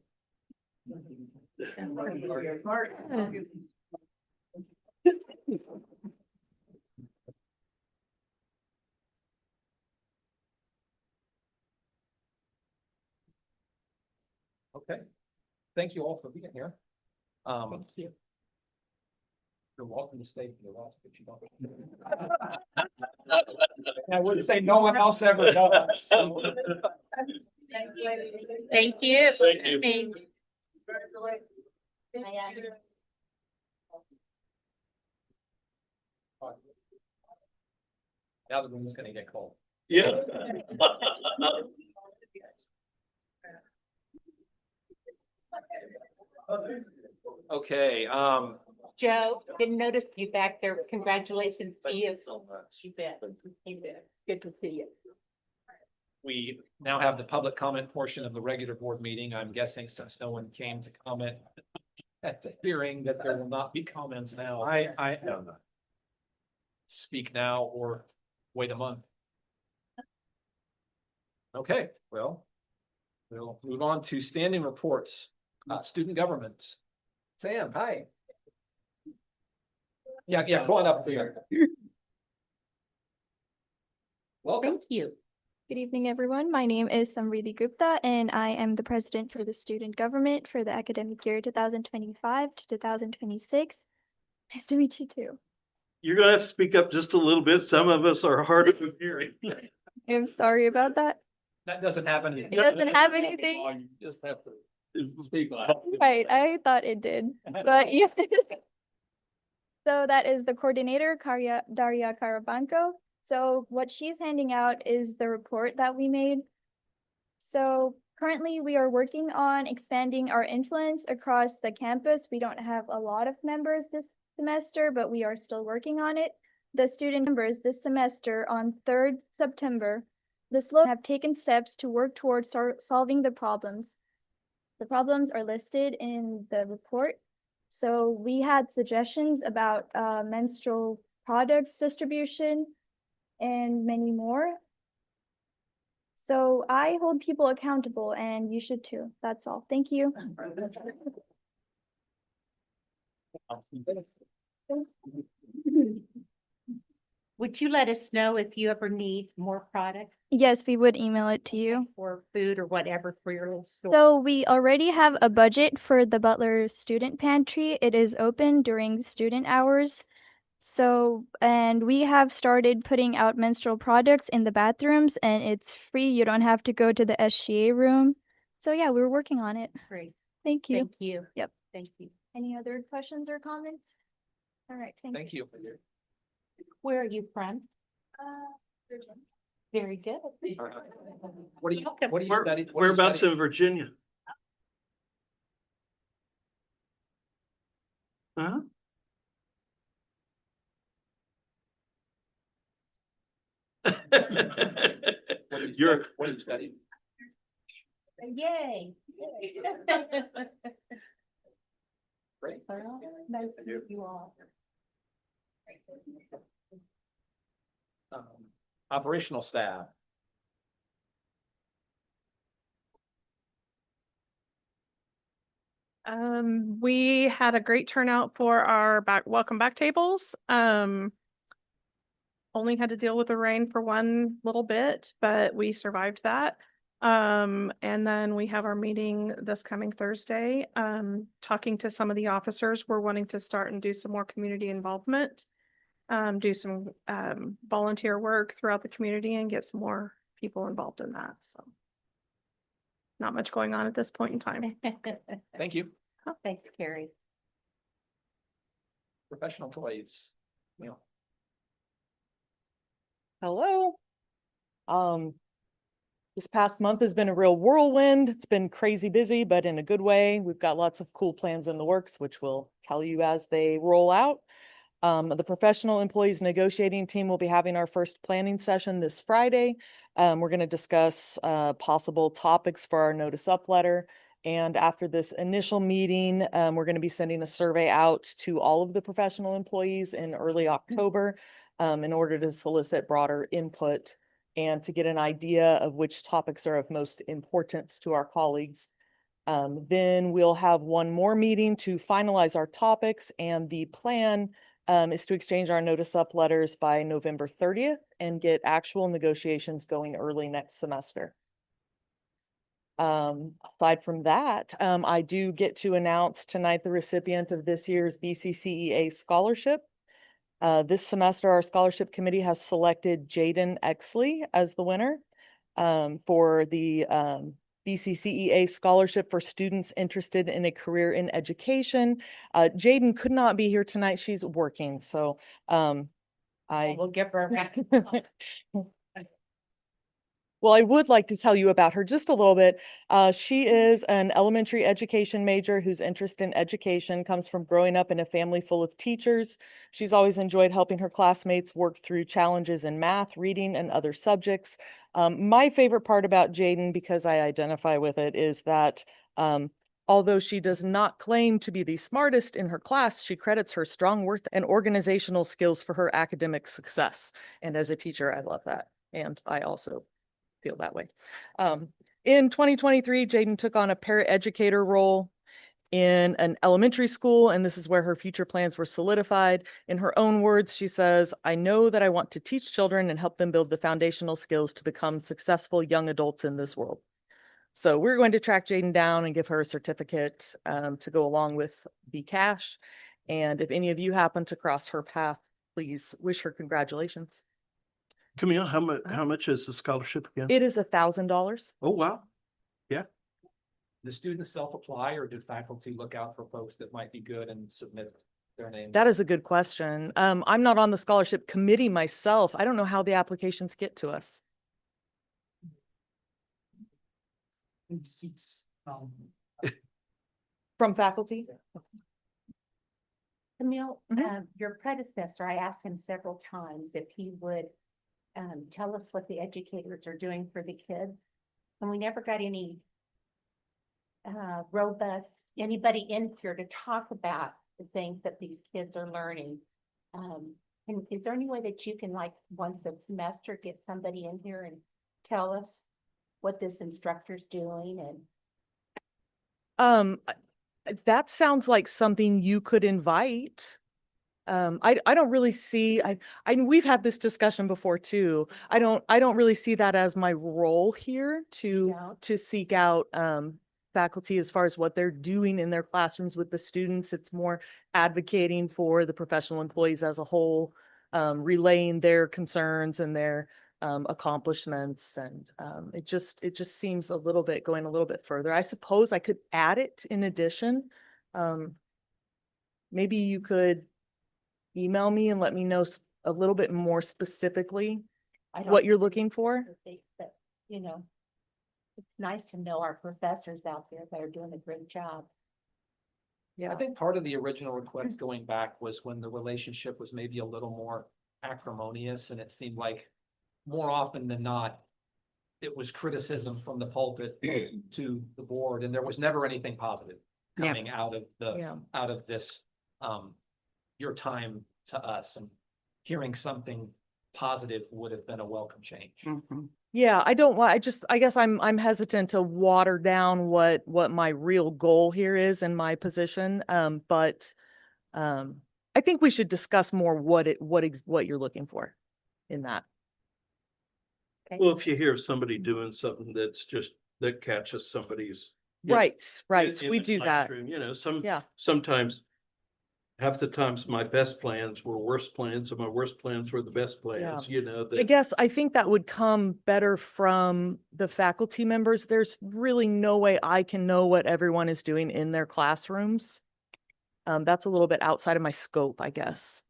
Okay, thank you all for being here. Thank you. You're welcome to stay for the rest, but you don't. I would say no one else ever does. Thank you. Thank you. Now the room's gonna get cold. Yeah. Okay, Joe, didn't notice you back there. Congratulations to you. so much. You bet. You bet. Good to see you. We now have the public comment portion of the regular board meeting. I'm guessing since no one came to comment at the hearing that there will not be comments now. I don't know. Speak now or wait a month. Okay, well, we'll move on to standing reports, student government. Sam, hi. Yeah, go on up there. Welcome. Thank you. Good evening, everyone. My name is Samriti Gupta, and I am the president for the student government for the academic year 2025 to 2026. Nice to meet you too. You're gonna have to speak up just a little bit. Some of us are hard of hearing. I'm sorry about that. That doesn't happen. It doesn't have anything. You just have to speak loud. Right, I thought it did, but yeah. So that is the coordinator, Daria Carabanco. So what she's handing out is the report that we made. So currently we are working on expanding our influence across the campus. We don't have a lot of members this semester, but we are still working on it. The student members this semester on 3rd September, the slow have taken steps to work towards solving the problems. The problems are listed in the report. So we had suggestions about menstrual products distribution and many more. So I hold people accountable and you should too. That's all. Thank you. Would you let us know if you ever need more products Yes, we would email it to you. or food or whatever for your little store? So we already have a budget for the Butler Student Pantry. It is open during student hours. So, and we have started putting out menstrual products in the bathrooms and it's free. You don't have to go to the SGA room. So yeah, we're working on it. Great. Thank you. Thank you. Yep. Thank you. Any other questions or comments? All right, Thank you. Where are you from? Very good. What do you, Welcome. what do you Where- study? what do you Whereabouts study? in Virginia? Huh? What do you You're, study? What do you study? Yay. Great. Well, nice to meet you all. Operational staff. We had a great turnout for our welcome back tables. Only had to deal with the rain for one little bit, but we survived that. And then we have our meeting this coming Thursday. Talking to some of the officers, we're wanting to start and do some more community involvement. Do some volunteer work throughout the community and get some more people involved in that, so. Not much going on at this point in time. Thank you. Thanks, Carrie. Professional employees. Neil. Hello. This past month has been a real whirlwind. It's been crazy busy, but in a good way. We've got lots of cool plans in the works, which we'll tell you as they roll out. The professional employees negotiating team will be having our first planning session this Friday. We're going to discuss possible topics for our notice up letter. And after this initial meeting, we're going to be sending a survey out to all of the professional employees in early October in order to solicit broader input and to get an idea of which topics are of most importance to our colleagues. Then we'll have one more meeting to finalize our topics, and the plan is to exchange our notice up letters by November 30th and get actual negotiations going early next semester. Aside from that, I do get to announce tonight the recipient of this year's BCCEA scholarship. This semester, our scholarship committee has selected Jaden Exley as the winner for the BCCEA scholarship for students interested in a career in education. Jaden could not be here tonight. She's working, so I We'll give her. Well, I would like to tell you about her just a little bit. She is an elementary education major whose interest in education comes from growing up in a family full of teachers. She's always enjoyed helping her classmates work through challenges in math, reading, and other subjects. My favorite part about Jaden, because I identify with it, is that although she does not claim to be the smartest in her class, she credits her strong work and organizational skills for her academic success. And as a teacher, I love that. And I also feel that way. In 2023, Jaden took on a paraeducator role in an elementary school, and this is where her future plans were solidified. In her own words, she says, "I know that I want to teach children and help them build the foundational skills to become successful young adults in this world." So we're going to track Jaden down and give her a certificate to go along with the cash. And if any of you happen to cross her path, please wish her congratulations. Camille, how much is the scholarship again? It is $1,000. Oh, wow. The students self-apply, or do faculty look out for folks that might be good and submit their names? That is a good question. I'm not on the scholarship committee myself. I don't know how the applications get to us. Seats, From faculty? Camille, Mhm. your predecessor, I asked him several times if he would tell us what the educators are doing for the kids. And we never got any robust, anybody in here to talk about the things that these kids are learning. And is there any way that you can, like, once a semester, get somebody in here and tell us what this instructor's doing? And That sounds like something you could invite. I don't really see, we've had this discussion before too. I don't really see that as my role here to seek out faculty as far as what they're doing in their classrooms with the students. It's more advocating for the professional employees as a whole, relaying their concerns and their accomplishments. And it just seems a little bit going a little bit further. I suppose I could add it in addition. Maybe you could email me and let me know a little bit more specifically what you're looking for. think that, you know, it's nice to know our professors out there that are doing a great job. I think part of the original request going back was when the relationship was maybe a little more acrimonious, and it seemed like more often than not, it was criticism from the pulpit to the board, and there was never anything positive coming out of this, your time to us, and hearing something positive would have been a welcome change. Yeah, I don't want, I guess I'm hesitant to water down what my real goal here is in my position. But I think we should discuss more what you're looking for in that. Well, if you hear somebody doing something that catches somebody's. Right, in we the do that. classroom, Yeah. sometimes, half the times my best plans were worst plans and my worst plans were the best plans, I think that would come better from the faculty members. There's really no way I can know what everyone is doing in their classrooms. That's a little bit outside of my scope, I guess.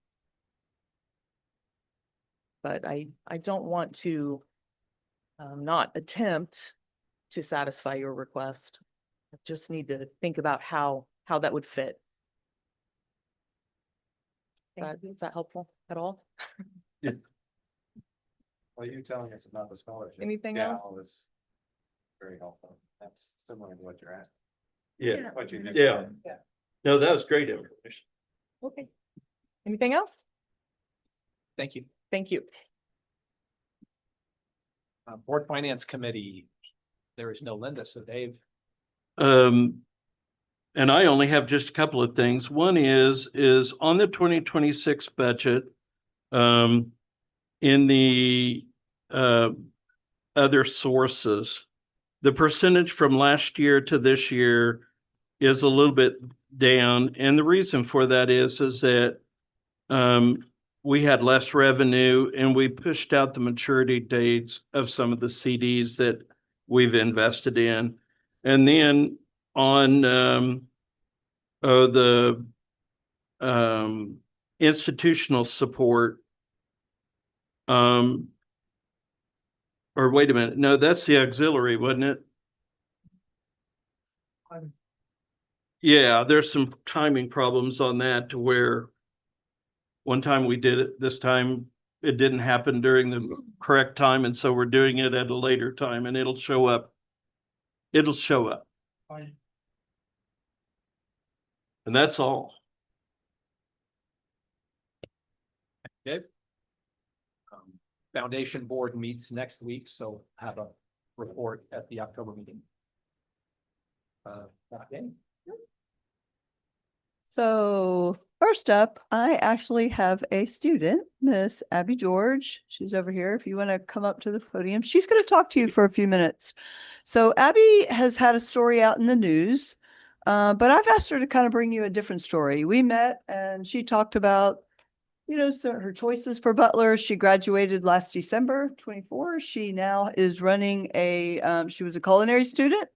But I don't want to not attempt to satisfy your request. I just need to think about how that would fit. Is that helpful at all? Well, you telling us about the scholarship. Anything Yeah, else? was very helpful. That's similar to what you're asking. Yeah, What you did. yeah. No, that was great information. Okay. Anything else? Thank you. Thank you. Board Finance Committee, there is no Linda, so Dave. And I only have just a couple of things. One is on the 2026 budget, in the other sources, the percentage from last year to this year is a little bit down. And the reason for that is that we had less revenue and we pushed out the maturity dates of some of the CDs that we've invested in. And then on the institutional support, Or wait a minute, no, that's the auxiliary, wasn't it? Yeah, there's some timing problems on that to where one time we did it, this time it didn't happen during the correct time, and so we're doing it at a later time, and it'll show up. It'll show up, I- and that's all. Okay. Foundation Board meets next week, so have a report at the October meeting. Okay. So first up, I actually have a student, Miss Abby George. She's over here. If you want to come up to the podium, she's going to talk to you for a few minutes. So Abby has had a story out in the news, but I've asked her to kind of bring you a different story. We met and she talked about, so her choices for Butler. She graduated last December 24. She now is running she was a culinary student.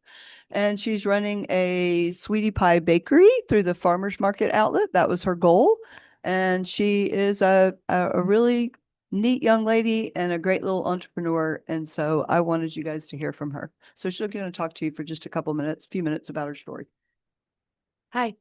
And she's running a sweetie pie bakery through the farmer's market outlet. That was her goal. And she is a really neat young lady and a great little entrepreneur. And so I wanted you guys to hear from her. So she's going to talk to you for just a few minutes about her story. Hi.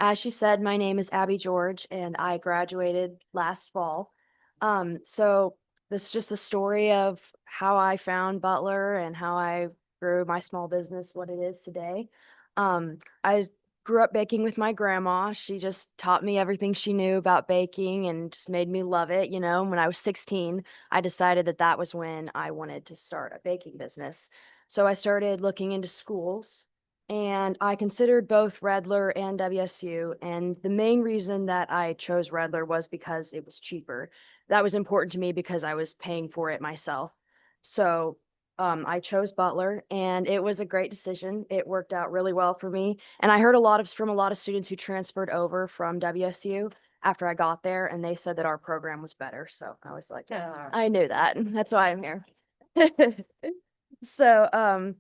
As she said, my name is Abby George and I graduated last fall. So this is just a story of how I found Butler and how I grew my small business, what it is today. I grew up baking with my grandma. She just taught me everything she knew about baking and just made me love it. When I was 16, I decided that that was when I wanted to start a baking business. So I started looking into schools. And I considered both Redler and WSU. And the main reason that I chose Redler was because it was cheaper. That was important to me because I was paying for it myself. So I chose Butler and it was a great decision. It worked out really well for me. And I heard from a lot of students who transferred over from WSU after I got there, and they said that our program was better. So I was like, yeah, I knew that. That's why I'm here. So,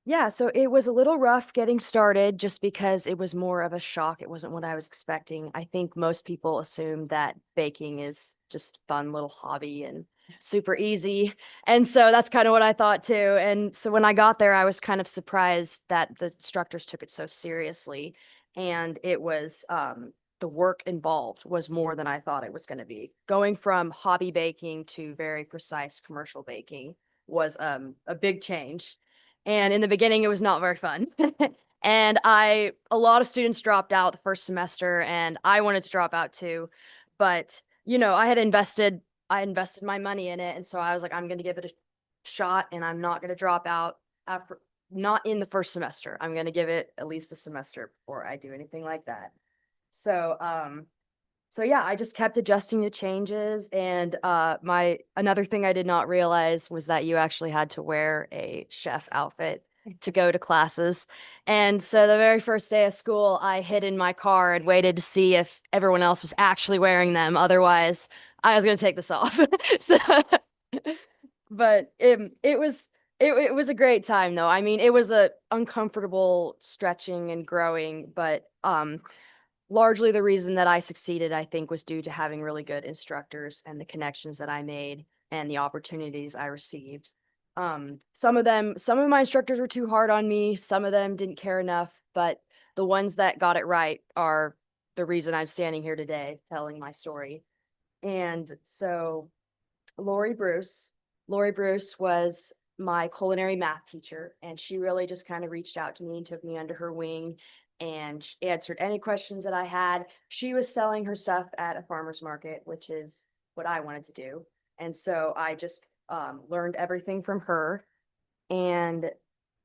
yeah, so it was a little rough getting started just because it was more of a shock. It wasn't what I was expecting. I think most people assume that baking is just fun little hobby and super easy. And so that's kind of what I thought too. And so when I got there, I was kind of surprised that the instructors took it so seriously. And it was the work involved was more than I thought it was going to be. Going from hobby baking to very precise commercial baking was a big change. And in the beginning, it was not very fun. And a lot of students dropped out the first semester, and I wanted to drop out too. But, I invested my money in it. And so I was like, I'm going to give it a shot and I'm not going to drop out not in the first semester. I'm going to give it at least a semester before I do anything like that. So yeah, I just kept adjusting to changes. And another thing I did not realize was that you actually had to wear a chef outfit to go to classes. And so the very first day of school, I hid in my car and waited to see if everyone else was actually wearing them. Otherwise, I was going to take this off. So, but it was a great time though. I mean, it was a uncomfortable stretching and growing, but largely the reason that I succeeded, I think, was due to having really good instructors and the connections that I made and the opportunities I received. Some of my instructors were too hard on me. Some of them didn't care enough, but the ones that got it right are the reason I'm standing here today telling my story. And so Lori Bruce was my culinary math teacher, and she really just kind of reached out to me and took me under her wing and answered any questions that I had. She was selling her stuff at a farmer's market, which is what I wanted to do. And so I just learned everything from her. And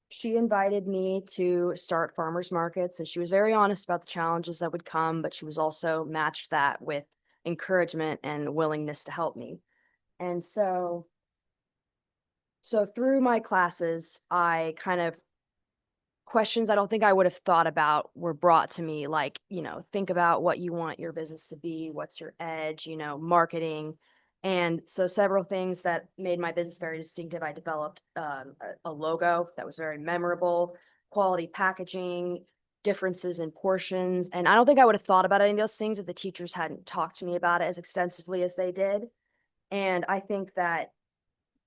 she invited me to start farmers markets. And she was very honest about the challenges that would come, but she was also matched that with encouragement and willingness to help me. And so through my classes, I kind of questions I don't think I would have thought about were brought to me, like, think about what you want your business to be, what's your edge, marketing. And so several things that made my business very distinctive. I developed a logo that was very memorable, quality packaging, differences in portions. And I don't think I would have thought about any of those things if the teachers hadn't talked to me about it as extensively as they did. And I think that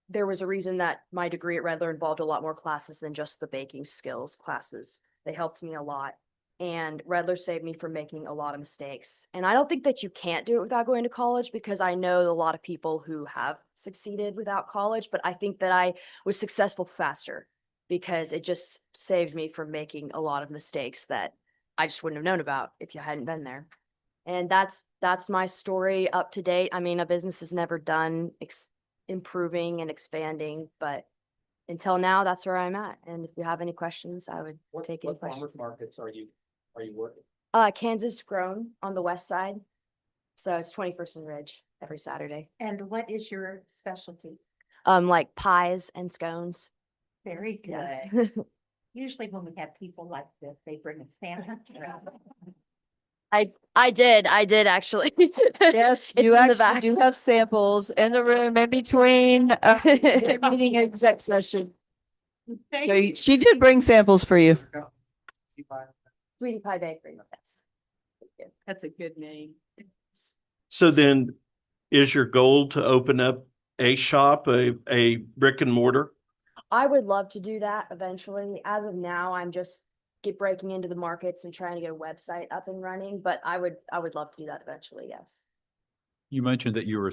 there was a reason that my degree at Redler involved a lot more classes than just the baking skills classes. They helped me a lot. And Redler saved me from making a lot of mistakes. And I don't think that you can't do it without going to college, because I know a lot of people who have succeeded without college, but I think that I was successful faster because it just saved me from making a lot of mistakes that I just wouldn't have known about if you hadn't been there. And that's my story up to date. I mean, a business is never done improving and expanding, but until now, that's where I'm at. And if you have any questions, I would take any What questions. farmers markets are you working? Kansas Grown on the west side. So it's 21st and Ridge every Saturday. And what is your specialty? Like pies and scones. Very Yeah. good. Usually when we have people like this, they bring a sandwich. I did actually. Yes, It's you in the actually back. do have samples in the room in between, meeting and exec session. So she did bring samples for you. Sweetie Pie Bakery, yes. That's a good name. So then is your goal to open up a shop, a brick and mortar? I would love to do that eventually. As of now, I'm just breaking into the markets and trying to get a website up and running, but I would love to do that eventually, yes. You mentioned that you were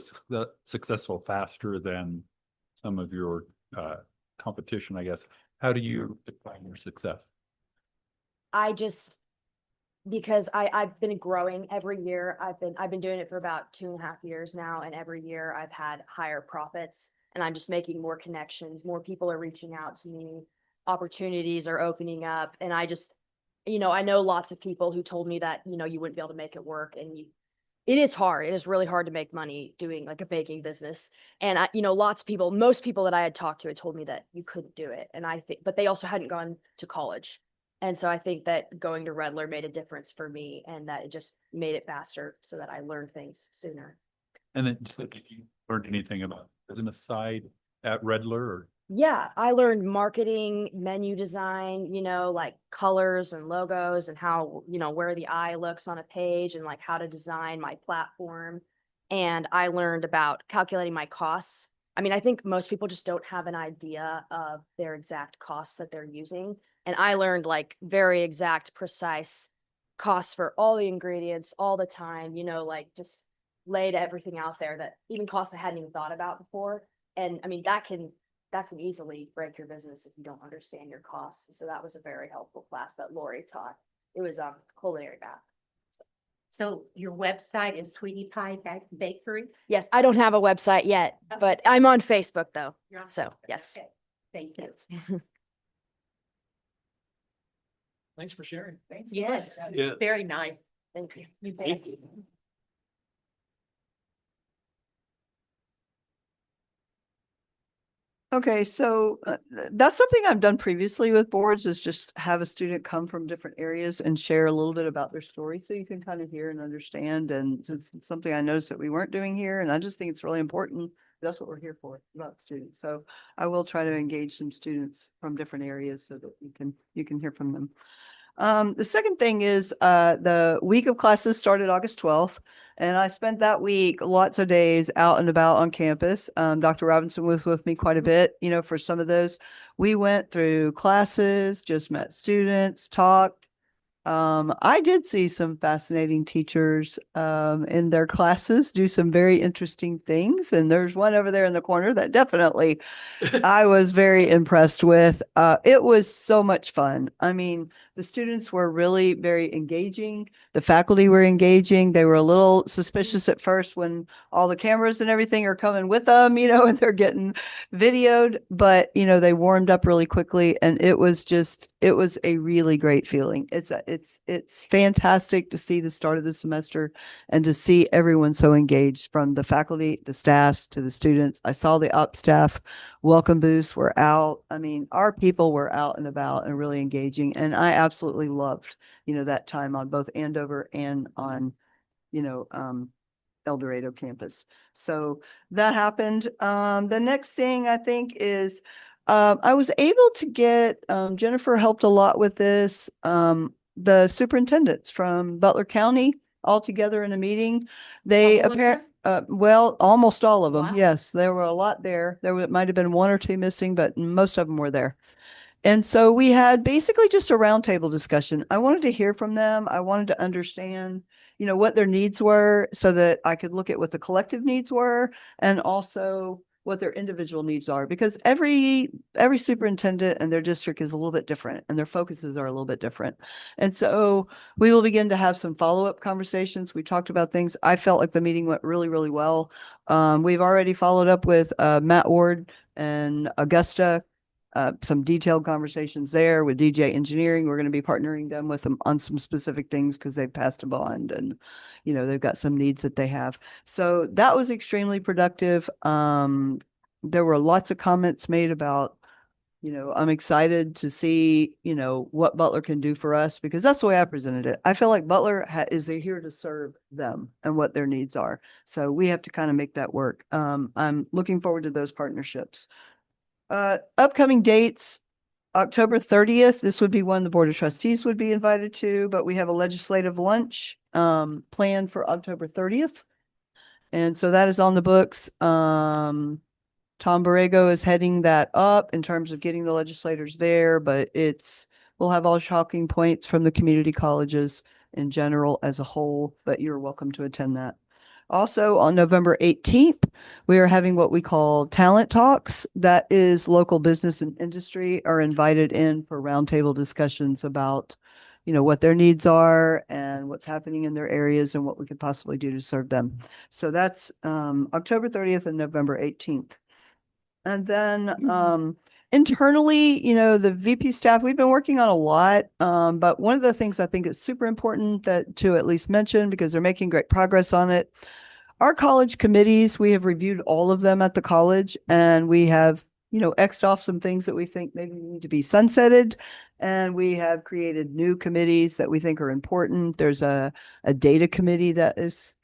successful faster than some of your competition, I guess. How do you define your success? Because I've been growing every year. I've been doing it for about 2.5 years now, and every year I've had higher profits, and I'm just making more connections. More people are reaching out to me, opportunities are opening up, and I know lots of people who told me that, you wouldn't be able to make it work, and it is hard. It is really hard to make money doing like a baking business. And most people that I had talked to had told me that you couldn't do it. And but they also hadn't gone to college. And so I think that going to Redler made a difference for me, and that it just made it faster so that I learned things sooner. And then did you learn anything about business side at Redler or? Yeah, I learned marketing, menu design, like colors and logos, and how, where the eye looks on a page, and like how to design my platform. And I learned about calculating my costs. I mean, I think most people just don't have an idea of their exact costs that they're using. And I learned like very exact, precise costs for all the ingredients all the time, like just laid everything out there, that even costs I hadn't even thought about before. And I mean, that can easily break your business if you don't understand your costs. So that was a very helpful class that Lori taught. It was culinary math. So your website is Sweetie Pie Bakery? Yes, I don't have a website yet, but I'm on Facebook though. You're on So Facebook. yes. Okay. Thank you. Thanks for sharing. Thanks. Yes, Yeah. very nice. Thank you. Thank you. Okay, so that's something I've done previously with boards, is just have a student come from different areas and share a little bit about their story, so you can kind of hear and understand. And since it's something I noticed that we weren't doing here, and I just think it's really important, that's what we're here for, about students. So I will try to engage some students from different areas so that you can hear from them. The second thing is the week of classes started August 12th, and I spent that week lots of days out and about on campus. Dr. Robinson was with me quite a bit, for some of those. We went through classes, just met students, talked. I did see some fascinating teachers in their classes do some very interesting things. And there's one over there in the corner that definitely I was very impressed with. It was so much fun. I mean, the students were really very engaging. The faculty were engaging. They were a little suspicious at first when all the cameras and everything are coming with them, and they're getting videoed, but they warmed up really quickly, and it was a really great feeling. It's fantastic to see the start of the semester and to see everyone so engaged, from the faculty, the staffs, to the students. I saw the up staff welcome booths were out. I mean, our people were out and about and really engaging. And I absolutely loved, that time on both Andover and on, El Dorado campus. So that happened. The next thing I think is, I was able to get, Jennifer helped a lot with this, the superintendents from Butler County all together in a meeting. They apparently, Well, almost all of them. Wow. Yes, there were a lot there. Might have been one or two missing, but most of them were there. And so we had basically just a roundtable discussion. I wanted to hear from them. I wanted to understand, what their needs were so that I could look at what the collective needs were and also what their individual needs are, because every superintendent and their district is a little bit different and their focuses are a little bit different. And so we will begin to have some follow-up conversations. We talked about things. I felt like the meeting went really, really well. We've already followed up with Matt Ward and Augusta, some detailed conversations there with DJ Engineering. We're going to be partnering them with them on some specific things because they've passed a bond and, they've got some needs that they have. So that was extremely productive. There were lots of comments made about, I'm excited to see, what Butler can do for us, because that's the way I presented it. I feel like Butler is here to serve them and what their needs are. So we have to kind of make that work. I'm looking forward to those partnerships. Upcoming dates, October 30th, this would be one the Board of Trustees would be invited to, but we have a legislative lunch planned for October 30th. And so that is on the books. Tom Borrego is heading that up in terms of getting the legislators there, but we'll have all talking points from the community colleges in general as a whole, but you're welcome to attend that. Also, on November 18th, we are having what we call talent talks. That is local business and industry are invited in for roundtable discussions about, what their needs are and what's happening in their areas and what we could possibly do to serve them. So that's October 30th and November 18th. And then internally, the VP staff, we've been working on a lot. But one of the things I think is super important to at least mention, because they're making great progress on it. Our college committees, we have reviewed all of them at the college, and we have, X'd off some things that we think maybe need to be sunsetted. And we have created new committees that we think are important. There's a data committee that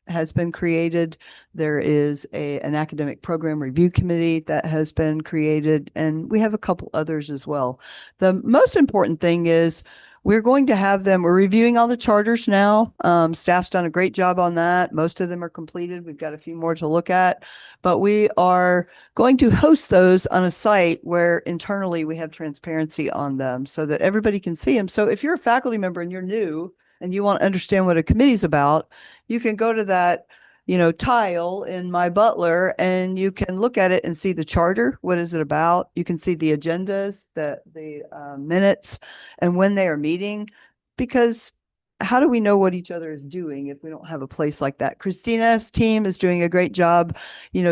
has been created. There is an academic program review committee that has been created, and we have a couple others as well. The most important thing is we're reviewing all the charters now. Staff's done a great job on that. Most of them are completed. We've got a few more to look at, but we are going to host those on a site where internally we have transparency on them so that everybody can see them. So if you're a faculty member and you're new and you want to understand what a committee's about, you can go to that, tile in My Butler, and you can look at it and see the charter. What is it about? You can see the agendas, the minutes, and when they are meeting, because how do we know what each other is doing if we don't have a place like that? Christina's team is doing a great job,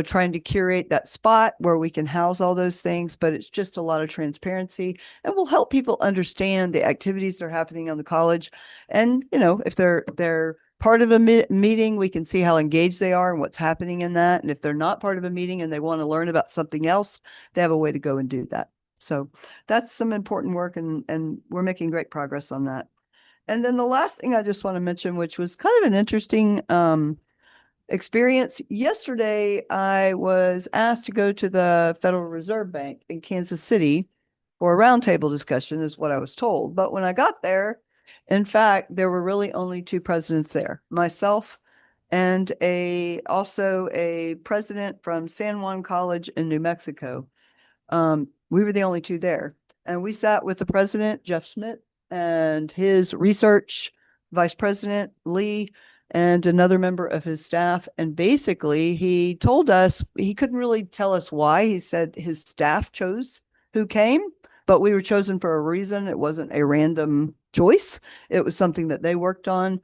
trying to curate that spot where we can house all those things, but it's just a lot of transparency and will help people understand the activities that are happening on the college. And, if they're part of a meeting, we can see how engaged they are and what's happening in that. And if they're not part of a meeting and they want to learn about something else, they have a way to go and do that. So that's some important work, and we're making great progress on that. And then the last thing I just want to mention, which was kind of an interesting experience. Yesterday, I was asked to go to the Federal Reserve Bank in Kansas City for a roundtable discussion, is what I was told. But when I got there, in fact, there were really only two presidents there, myself and also a president from San Juan College in New Mexico. We were the only two there. And we sat with the president, Jeff Schmidt, and his research vice president, Lee, and another member of his staff. And basically, he told us, he couldn't really tell us why. He said his staff chose who came, but we were chosen for a reason. It wasn't a random choice. It was something that they worked on.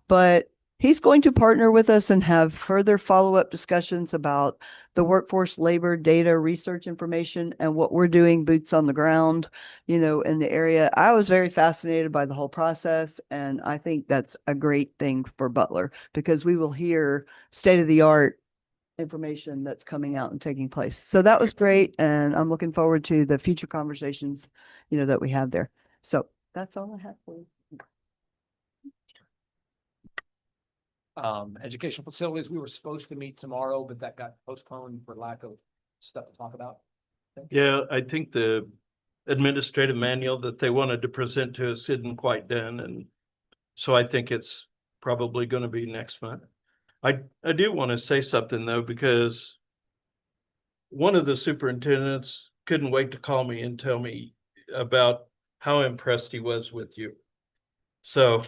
But he's going to partner with us and have further follow-up discussions about the workforce labor data research information and what we're doing boots on the ground, in the area. I was very fascinated by the whole process, and I think that's a great thing for Butler, because we will hear state-of-the-art information that's coming out and taking place. So that was great, and I'm looking forward to the future conversations, that we have there. So that's all I have for you. Educational facilities, we were supposed to meet tomorrow, but that got postponed for lack of stuff to talk about. Yeah, I think the administrative manual that they wanted to present to us isn't quite done, and so I think it's probably going to be next month. I do want to say something though, because one of the superintendents couldn't wait to call me and tell me about how impressed he was with you. So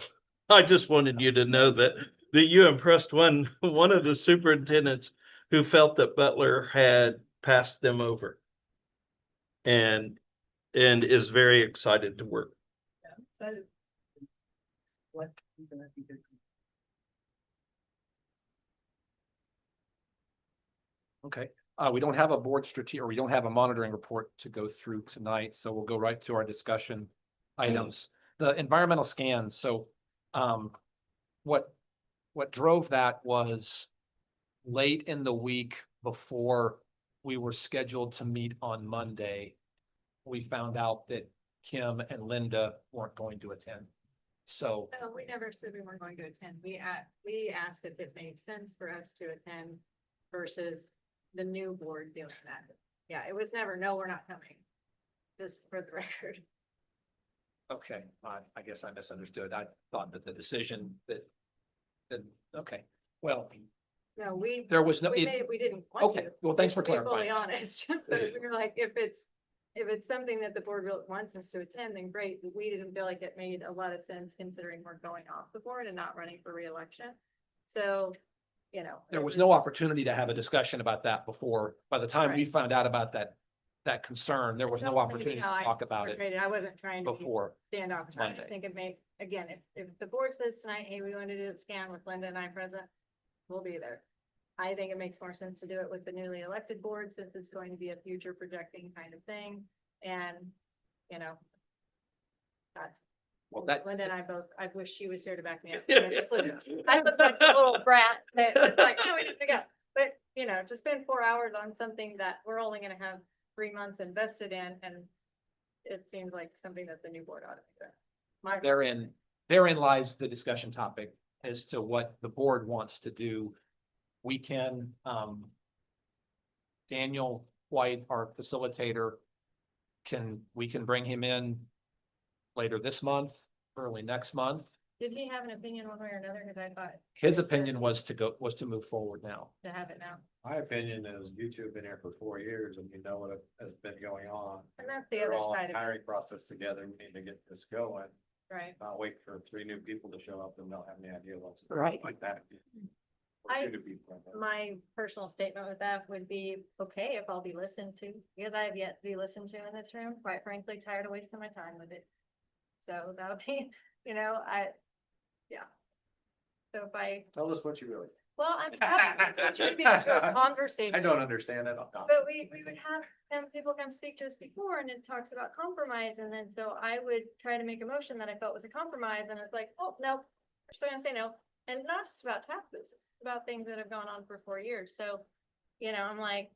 I just wanted you to know that you impressed one of the superintendents who felt that Butler had passed them over. And is very excited to work. Okay, we don't have a board strategy, or we don't have a monitoring report to go through tonight, so we'll go right to our discussion items. The environmental scans, so, what drove that was late in the week before we were scheduled to meet on Monday, we found out that Kim and Linda weren't going to attend. So, No, we never said we weren't going to attend. We asked if it made sense for us to attend versus the new board doing that. Yeah, it was never, no, we're not coming. Just for the record. okay, I guess I misunderstood. I thought that the decision that, okay, well, No, there was no. we didn't want to. Okay, well, thanks for To be fully clarifying. honest, but we were like, if it's something that the board really wants us to attend, then great. But we didn't feel like it made a lot of sense considering we're going off the board and not running for reelection. So, you know. There was no opportunity to have a discussion about that before. By the time we Right. found out about that concern, there was no opportunity to talk about it I wasn't trying to be before. standoffish. I just Monday. think it may, again, if the board says tonight, hey, we want to do the scan with Linda and I present, we'll be there. I think it makes more sense to do it with the newly elected board since it's going to be a future projecting kind of thing. And, you know, that's, Well, that, Linda and I both, I wish she was here to back me up. I look like a little brat that's like, no, we didn't pick up. But, you know, to spend 4 hours on something that we're only gonna have 3 months invested in, and it seems like something that the new board ought to be doing. therein lies the discussion topic as to what the board wants to do. We can, Daniel White, our facilitator, we can bring him in later this month, early next month. Did he have an opinion one way or another? Cause I thought His opinion was to move forward now. to have it now. My opinion is you two have been here for 4 years and you know what has been going on. And that's the We're other all in side of hiring it, process together. We need to get this going. right? Not wait for 3 new people to show up and don't have any idea what's. Right. Like that. I- Or 2 new people like that. My personal statement with that would be, okay, if I'll be listened to, because I have yet to be listened to in this room, quite frankly, tired of wasting my time with it. So that'll be, you know, yeah. So if Tell us what you really. well, I'm contributing to a conversation. I don't understand it. But we would have people come speak to us before and it talks about compromise. And then so I would try to make a motion that I felt was a compromise and it's like, oh, no, we're still gonna say no. And not just about taxes, it's about things that have gone on for 4 years. So, you know, I'm like,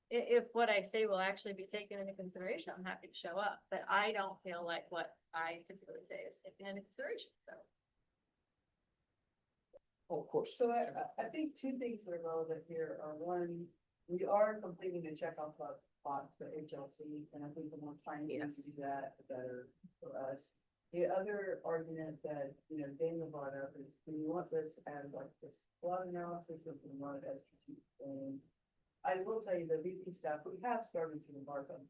if what I say will actually be taken into consideration, I'm happy to show up. But I don't feel like what I typically say is taken into consideration, so. Oh, of course. So I think 2 things that are relevant here are, one, we are completing the checkoff box for HLC, and I think the more time we do that, the better for us. The other argument that, you know, Daniel brought up is, do you want this as like this SWOT analysis, or do you want it as strategic planning? I will tell you, the VP staff, we have started to embark on.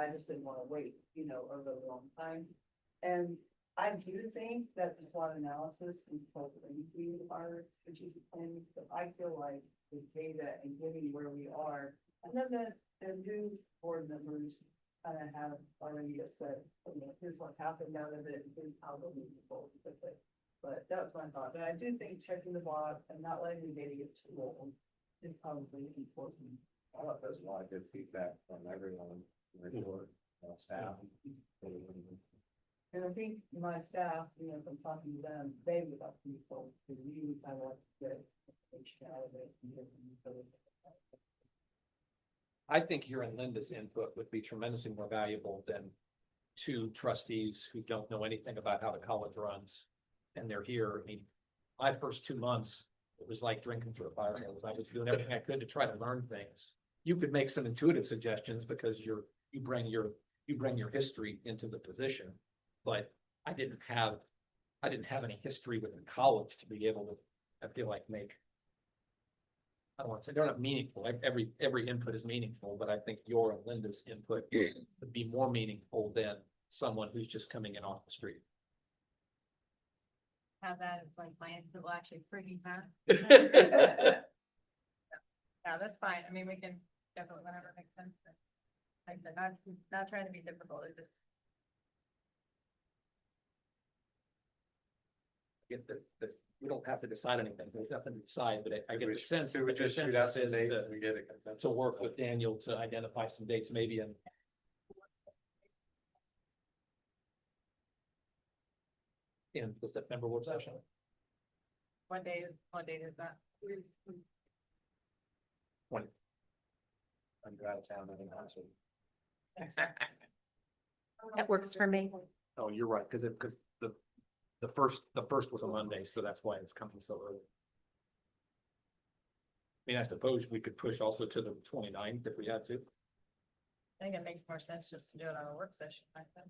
I just didn't want to wait, you know, a really long time. And I do think that the SWOT analysis is supposed to include our strategic planning, so I feel like the data and giving where we are, and then the new board members kind of have already said, you know, here's what happened out of it, and here's how we'll move forward with it. But that was my thought, and I do think checking the box and not letting the data get too old is probably important. I thought there's a lot of good feedback from everyone, report, staff. And I think my staff, you know, from talking to them, they would like people to really kind of get information out of it. I think hearing Linda's input would be tremendously more valuable than 2 trustees who don't know anything about how the college runs. And they're here. I mean, my first 2 months, it was like drinking through a fire hose. I was doing everything I could to try to learn things. You could make some intuitive suggestions because you bring your history into the position. But I didn't have any history within college to be able I feel like make. I don't want to say they're not meaningful. Every input is meaningful, but I think your and Linda's input would be more meaningful than someone who's just coming in off the street. Have that as like my input will actually pretty fast. Yeah, that's fine. I mean, we can definitely whenever it makes sense. But like I said, not trying to be difficult. It just. Get that we don't have to decide anything. There's nothing to decide, but I get the sense. We would the just shoot out consensus some is dates to- and we get a consensus. To work with Daniel to identify some dates, maybe in the September work session. What day is that? When I'm out of town, I think, honestly. That works for me. Oh, you're right, because the first was a Monday, so that's why it's coming so early. I mean, I suppose we could push also to the 29th if we had to. I think it makes more sense just to do it on a work session. I think.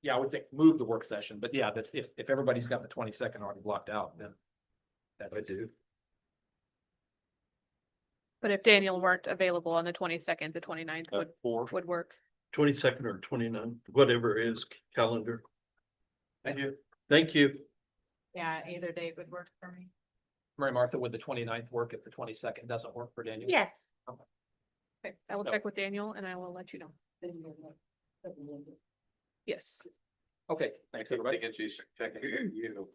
Yeah, I would think move the work session, but yeah, that's if everybody's got the 22nd already blocked out, then that's I do. But if Daniel weren't available on the 22nd, the 29th would work. 22nd or 29th, whatever is calendar. Thank you. Thank you. Yeah, either date would work for me. Mary Martha, would the 29th work if the 22nd doesn't work for Daniel? Yes. Okay, I will No. check with Daniel and I will let you know. Yes. Okay, thanks, everybody. Get you checking you.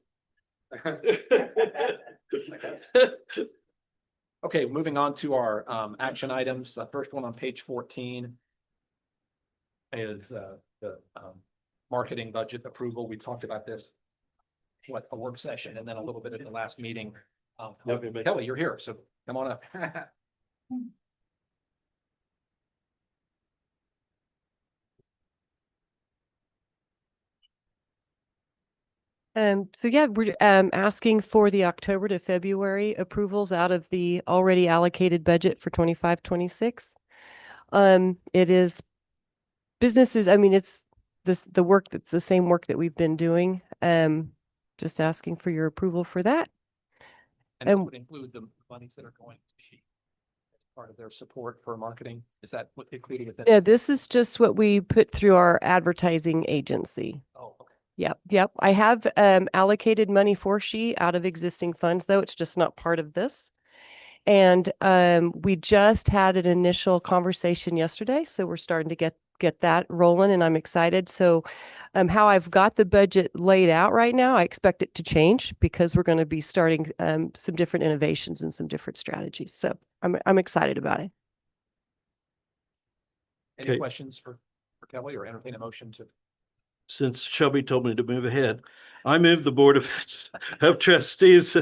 Okay, moving on to our action items. The first one on page 14 is the marketing budget approval. We talked about this, a work session, and then a little bit at the last meeting. Kelly, you're here, so come on up. So yeah, we're asking for the October to February approvals out of the already allocated budget for 25-26. It is businesses, I mean, it's the work that's the same work that we've been doing. Just asking for your approval for that. And this would include the monies that are going to She as part of their support for marketing. Is that what included within? Yeah, this is just what we put through our advertising agency. Oh, okay. Yep. I have allocated money for She out of existing funds, though. It's just not part of this. And we just had an initial conversation yesterday, so we're starting to get that rolling, and I'm excited. So how I've got the budget laid out right now, I expect it to change because we're going to be starting some different innovations and some different strategies. So I'm excited about it. Any Okay. questions for Kelly or entertain a motion to? Since Shelby told me to move ahead, I move the Board of Trustees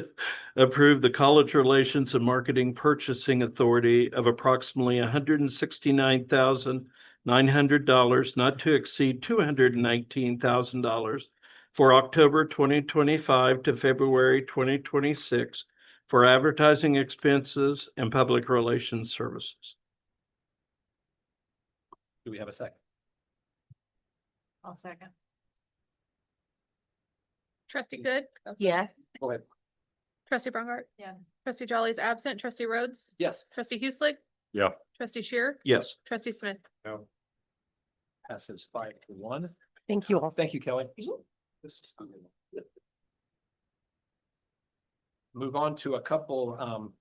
approve the College Relations and Marketing Purchasing Authority of approximately $169,900, not to exceed $219,000 for October 2025 to February 2026 for advertising expenses and public relations services. Do we have a second? I'll second. Trustee Good. Yes. Go ahead. Trustee Brongart. Yeah. Trustee Jolly is absent. Trustee Rhodes. Yes. Trustee Hueslick. Yeah. Trustee Shear. Yes. Trustee Smith. No. Passes 5-1. Thank you all. Thank you, Kelly. This is good. Move on to a couple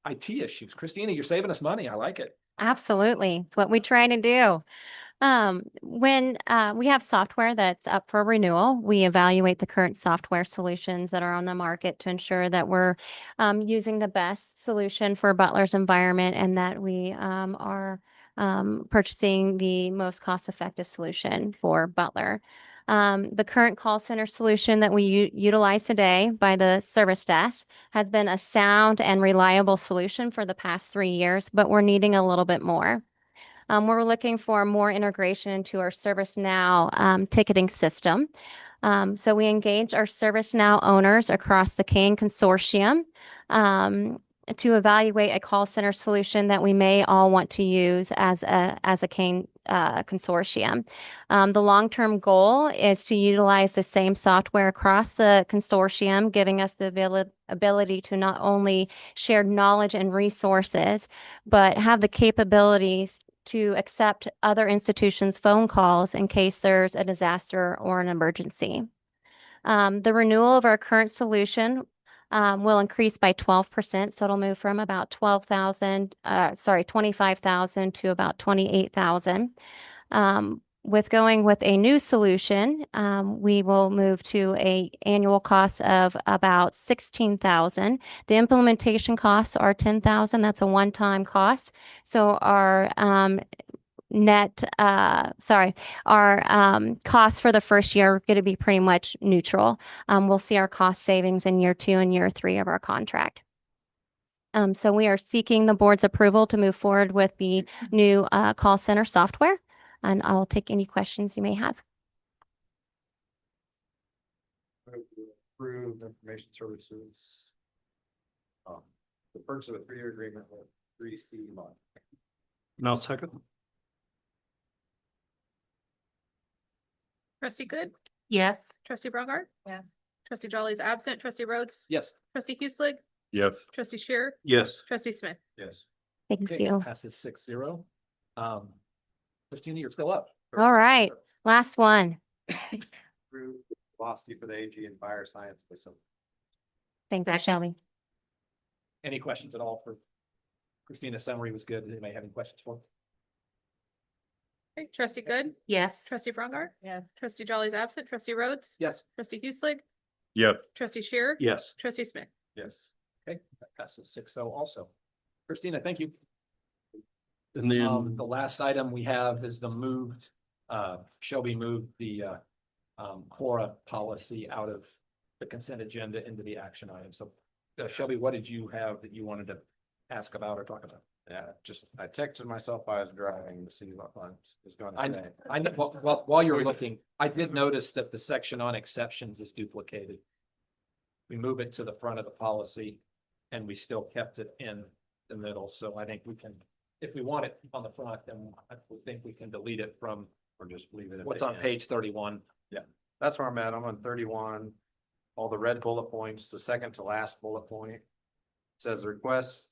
IT issues. Christina, you're saving us money. I like it. Absolutely. It's what we try to do. When we have software that's up for renewal, we evaluate the current software solutions that are on the market to ensure that we're using the best solution for Butler's environment and that we are purchasing the most cost-effective solution for Butler. The current call center solution that we utilize today by the service desk has been a sound and reliable solution for the past 3 years, but we're needing a little bit more. We're looking for more integration into our ServiceNow ticketing system. So we engaged our ServiceNow owners across the Kane Consortium to evaluate a call center solution that we may all want to use as a Kane consortium. The long-term goal is to utilize the same software across the consortium, giving us the ability to not only share knowledge and resources, but have the capabilities to accept other institutions' phone calls in case there's a disaster or an emergency. The renewal of our current solution will increase by 12%. So it'll move from about 25,000 to about 28,000. With going with a new solution, we will move to a annual cost of about 16,000. The implementation costs are 10,000. That's a one-time cost. So our costs for the first year are going to be pretty much neutral. We'll see our cost savings in year 2 and year 3 of our contract. So we are seeking the board's approval to move forward with the new call center software, and I'll take any questions you may have. Approved information services. The purchase of a 3-year agreement with 3C Month. And I'll second. Trustee Good, Yes. trustee Brongard, Yes. trustee Jolly is absent, trustee Rhodes, Yes. trustee Hueslick, Yes. trustee Shear, Yes. trustee Smith. Yes. Thank Okay, you. passes 6-0. Christina, you're still up. All right, last one. Approved velocity for the AG and fire science facility. Thank you, Shelby. Any questions at all for Christina's summary was good. Anybody have any questions for her? Okay, trustee Good, Yes. trustee Brongard, Yes. trustee Jolly is absent, trustee Rhodes, Yes. trustee Hueslick, Yes. trustee Shear, Yes. trustee Smith. Yes. Okay, that passes 6-0 also. Christina, thank you. And then, The last item we have is the moved, Shelby moved the Cora policy out of the consent agenda into the action item. So Shelby, what did you have that you wanted to ask about or talk about? Yeah, just, I texted myself while I was driving to see what I was gonna say. I know, while you're looking, I did notice that the section on exceptions is duplicated. We move it to the front of the policy and we still kept it in the middle. So I think we can, if we want it on the front, then I think we can delete it from Or just leave it. at what's the on end. page 31. That's where I'm at. I'm on 31. All the red bullet points, the second to last bullet point. Says the request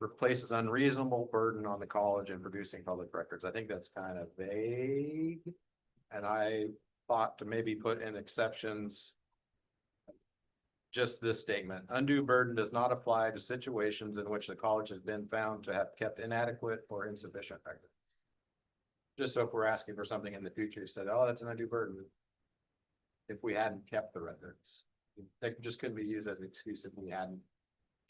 replaces unreasonable burden on the college in producing public records. I think that's kind of vague. And I thought to maybe put in exceptions. Just this statement, undue burden does not apply to situations in which the college has been found to have kept inadequate or insufficient records. Just so if we're asking for something in the future, you said, oh, that's an undue burden. If we hadn't kept the records, they just couldn't be used as an excuse if we hadn't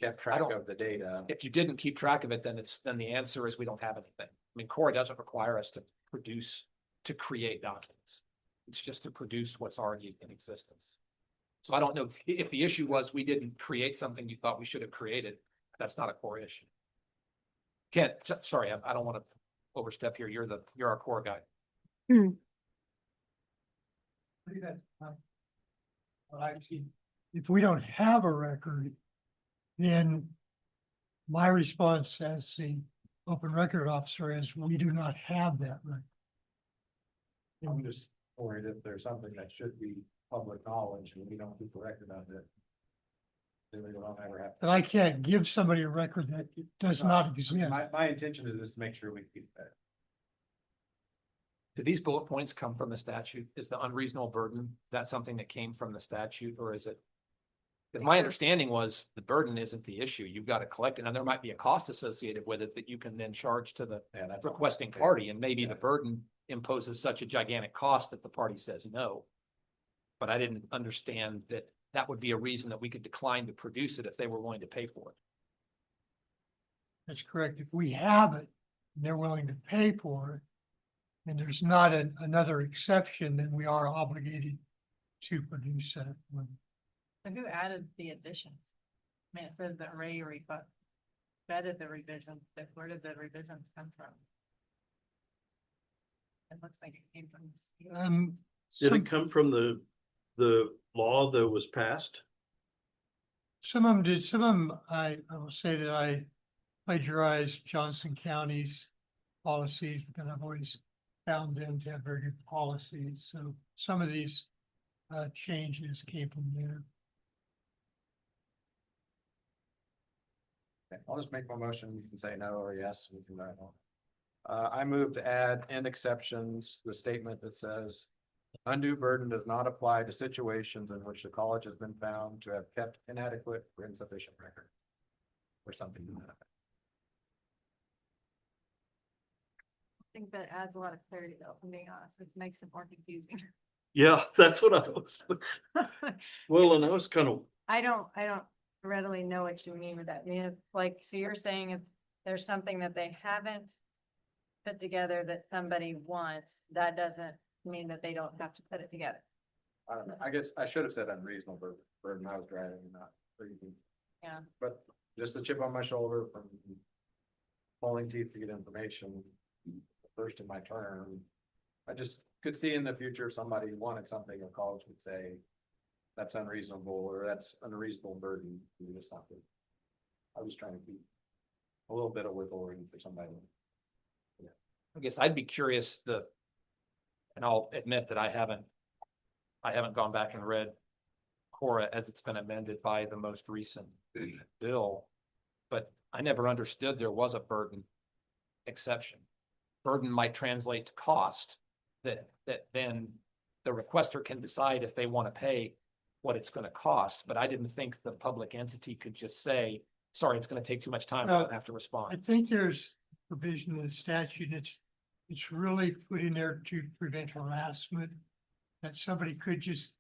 kept track don't- of the data. If you didn't keep track of it, then then the answer is we don't have anything. I mean, Cora doesn't require us to create documents. It's just to produce what's already in existence. So I don't know if the issue was we didn't create something you thought we should have created. That's not a core issue. Kent, sorry, I don't want to overstep here. You're our core guy. If we don't have a record, then my response as the open record officer is we do not have that record. I'm just worried if there's something that should be public knowledge and we don't keep a record of it. Then we don't ever have. But I can't give somebody a record that does not exist. My intention is just to make sure we keep that. Do these bullet points come from the statute? Is the unreasonable burden, is that something that came from the statute or is it? Because my understanding was the burden isn't the issue. You've got to collect it and there might be a cost associated with it that you can then charge to the Yeah, that's requesting party and maybe the burden imposes such a gigantic cost that the party says no. But I didn't understand that that would be a reason that we could decline to produce it if they were willing to pay for it. That's correct. If we have it, and they're willing to pay for it, and there's not another exception, then we are obligated to produce that. And who added the additions? I mean, it says that Ray vetted the revisions, but where did the revisions come from? It looks like it came from. did Some it come from the law that was passed? some of them did, some of them, I will say that I plagiarized Johnson County's policies because I've always found them to have very good policies, so some of these changes came from there. Okay, I'll just make my motion. You can say no or yes. We can vote on. I move to add in exceptions, the statement that says undue burden does not apply to situations in which the college has been found to have kept inadequate or insufficient record. Or something to that effect. I think that adds a lot of clarity though, if I'm being honest, it makes it more confusing. Yeah, that's what I was. Well, and I was kind of, I don't readily know what you mean with that. I mean, if, like, so you're saying if there's something that they haven't put together that somebody wants, that doesn't mean that they don't have to put it together. I don't know. I guess I should have said unreasonable burden. I was driving, not reading. Yeah. But just a chip on my shoulder from pulling teeth to get information. First in my term, I just could see in the future if somebody wanted something, a college would say that's unreasonable or that's an unreasonable burden. You just have to. I was trying to keep a little bit of wiggle room for somebody. I guess I'd be curious and I'll admit that I haven't gone back and read Cora as it's been amended by the most recent bill. But I never understood there was a burden exception. Burden might translate to cost that then the requester can decide if they want to pay what it's going to cost. But I didn't think the public entity could just say, sorry, it's going to take too much time. I don't have to I respond. think there's provision in the statute, it's really put in there to prevent harassment. That somebody could just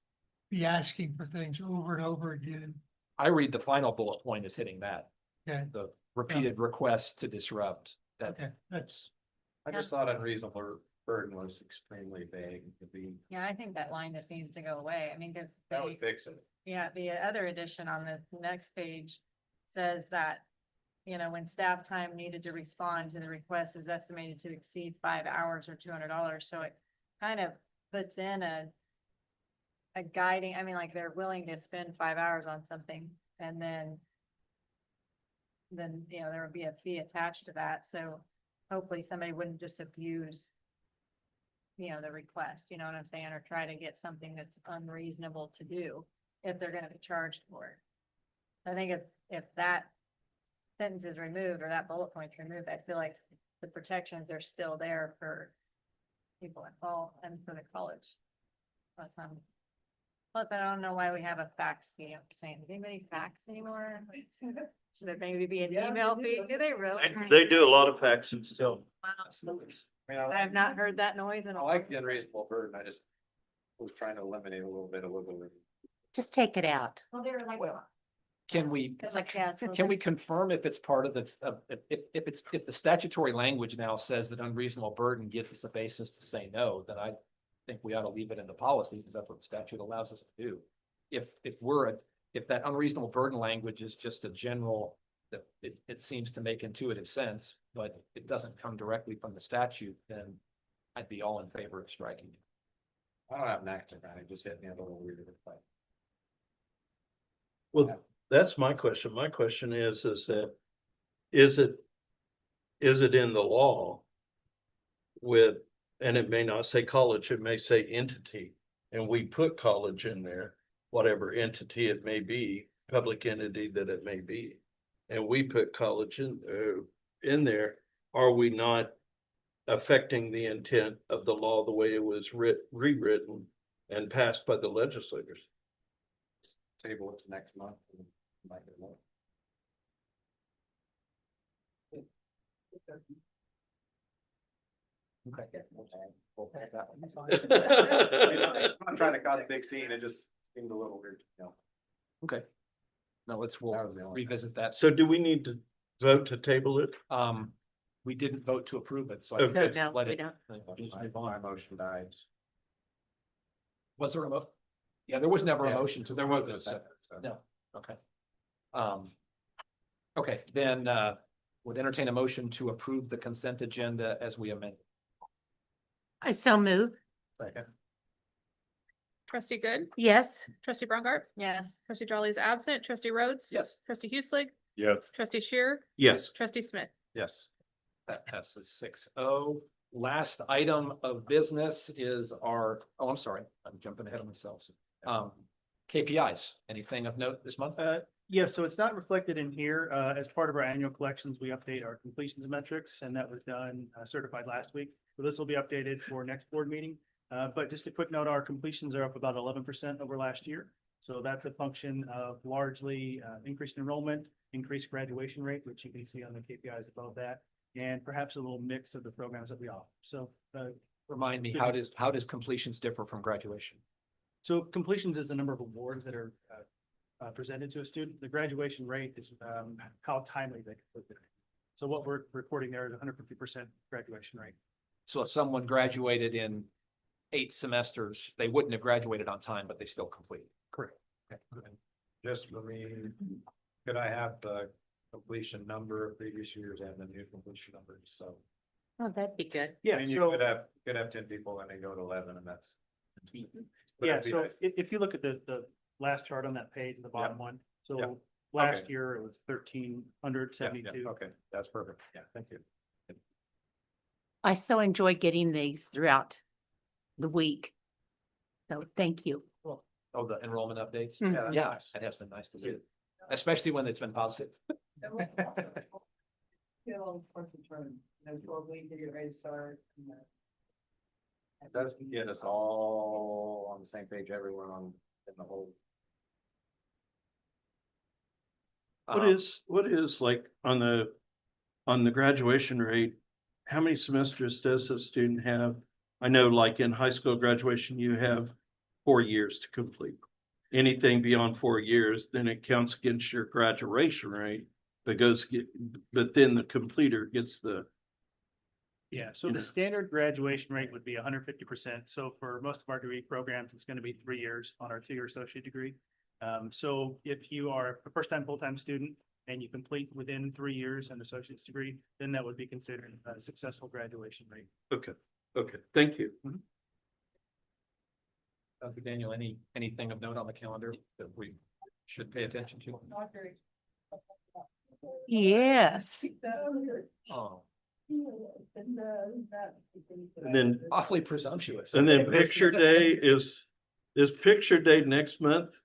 be asking for things over and over again. I read the final bullet point as hitting that, Okay, the repeated requests to disrupt that. okay, that's, I just thought unreasonable burden was extremely vague. It could be, Yeah, I think that line just needs to go away. I mean, because that would fix it. yeah, the other addition on the next page says that, you know, when staff time needed to respond to the request is estimated to exceed 5 hours or $200. So it kind of puts in a guiding, I mean, like they're willing to spend 5 hours on something and then, you know, there would be a fee attached to that. So hopefully somebody wouldn't just abuse, you know, the request, you know what I'm saying, or try to get something that's unreasonable to do if they're gonna be charged for it. I think if that sentence is removed or that bullet point's removed, I feel like the protections are still there for people involved and for the college. Plus, I don't know why we have a fax fee. I'm saying, does anybody fax anymore? Should there maybe be an email fee? Do they really? they do a lot of faxing still. Wow. I mean, I have not heard that noise in I a like the unreasonable burden. I just was trying to eliminate a little bit of wiggle room. Just take it out. Well, they were like. Can we, Like, yeah, so can we confirm if it's part of the, if the statutory language now says that unreasonable burden gives us a basis to say no, then I think we ought to leave it in the policy because that's what the statute allows us to do. If that unreasonable burden language is just a general, that it seems to make intuitive sense, but it doesn't come directly from the statute, then I'd be all in favor of striking it. I don't have an accent on it. Just hit me a little weird. Well, that's my question. My question is that, is it in the law with, and it may not say college, it may say entity, and we put college in there, whatever entity it may be, public entity that it may be, and we put college in there, are we not affecting the intent of the law the way it was rewritten and passed by the legislators? Table it to next month. And might get more. Okay. We'll take that one. I'm not trying to cause a big scene. It just seemed a little weird. Okay. No, we'll That was the only- revisit that. So do we need to vote to table it? We didn't vote to approve it, so I Okay. think No, let we it. don't. Just move My on. motion dies. Was there a mo? Yeah, there was never a Yeah. motion to. There was a second, so. No, okay. Okay, then, would entertain a motion to approve the consent agenda as we amend. I so move. Second. Trustee Good, Yes. trustee Brongart, Yes. trustee Jolly is absent, trustee Rhodes. Yes. Trustee Hueslick, Yes. trustee Shear, Yes. trustee Smith. Yes. That passes 6-0. last item of business is our, oh, I'm sorry, I'm jumping ahead of myself. KPIs, anything of note this month? Yeah, so it's not reflected in here. As part of our annual collections, we update our completions metrics, and that was done certified last week. So this will be updated for next board meeting. But just a quick note, our completions are up about 11% over last year. So that's a function of largely increased enrollment, increased graduation rate, which you can see on the KPIs above that, and perhaps a little mix of the programs that we offer. So Remind me, how does completions differ from graduation? so completions is the number of awards that are presented to a student. The graduation rate is how timely they complete it. So what we're reporting there is 150% graduation rate. So if someone graduated in 8 semesters, they wouldn't have graduated on time, but they still completed. Correct. Okay. Just for me, could I have the completion number of previous years and the new completion numbers? So. Oh, that'd be good. Yeah, I mean, you so, could have 10 people and they go to 11 and that's. but yeah, that'd be so nice. if you look at the last chart on that page, the bottom one, so Yep. last Okay. year it was 1,372. Yeah, okay, that's perfect. Yeah, thank you. I so enjoy getting these throughout the week. So thank you. Oh, the enrollment updates? Mhm. Yeah, that's Yeah, nice. it has been nice to see, especially when it's been positive. It does get us all on the same page, everyone in the whole. What is like on the graduation rate? How many semesters does a student have? I know like in high school graduation, you have 4 years to complete. Anything beyond 4 years, then it counts against your graduation rate, but but then the completer gets the. Yeah, so the standard graduation rate would be 150%. So for most of our degree programs, it's going to be 3 years on our 2-year associate degree. So if you are a first-time full-time student and you complete within 3 years an associate's degree, then that would be considered a successful graduation rate. Okay, thank you. Dr. Daniel, anything of note on the calendar that we should pay attention to? Yes. Oh, And then awfully presumptuous. And then picture day is picture day next month?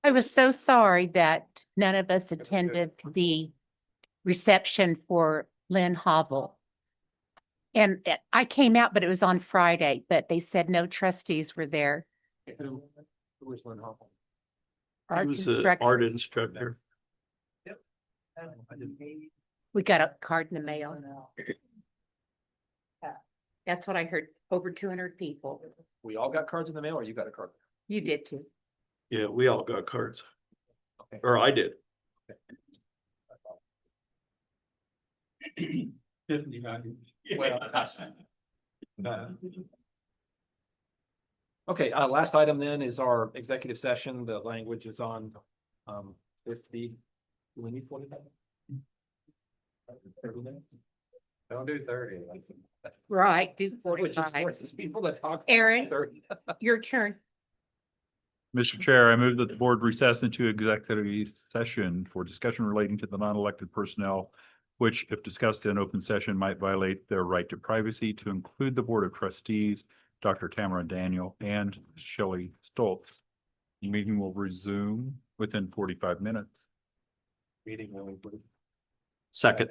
I was so sorry that none of us attended the reception for Lynn Hobble. And I came out, but it was on Friday, but they said no trustees were there. Who was Lynn Hoffman? He Art was an instructor. art instructor. We got a card in the mail. That's what I heard, over 200 people. We all got cards in the mail, or you got a card? You did too. Yeah, we all got cards, Okay. or I did. Well, okay, last item then is our executive session. The language is on 50. Do we need 45? 30 minutes? Don't do 30. Right, do Which is 45. forces people that talk. Aaron, 30. your turn. Mr. Chair, I move that the board recess into executive session for discussion relating to the non-elected personnel, which if discussed in open session might violate their right to privacy, to include the Board of Trustees, Dr. Tamara Daniel and Shelley Stoltz. The meeting will resume within 45 minutes. Meeting will. Second.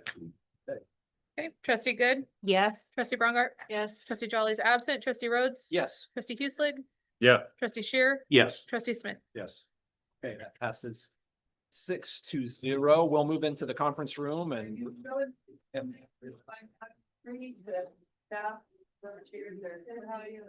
Okay, trustee Good, Yes. trustee Brongart. Yes. Trustee Jolly's absent, trustee Rhodes. Yes. Trustee Hueslig, Yeah. trustee Shear, Yes. trustee Smith. Yes. Okay, that passes 6-0. We'll move into the conference room and. Bring the staff, volunteers there. How are you?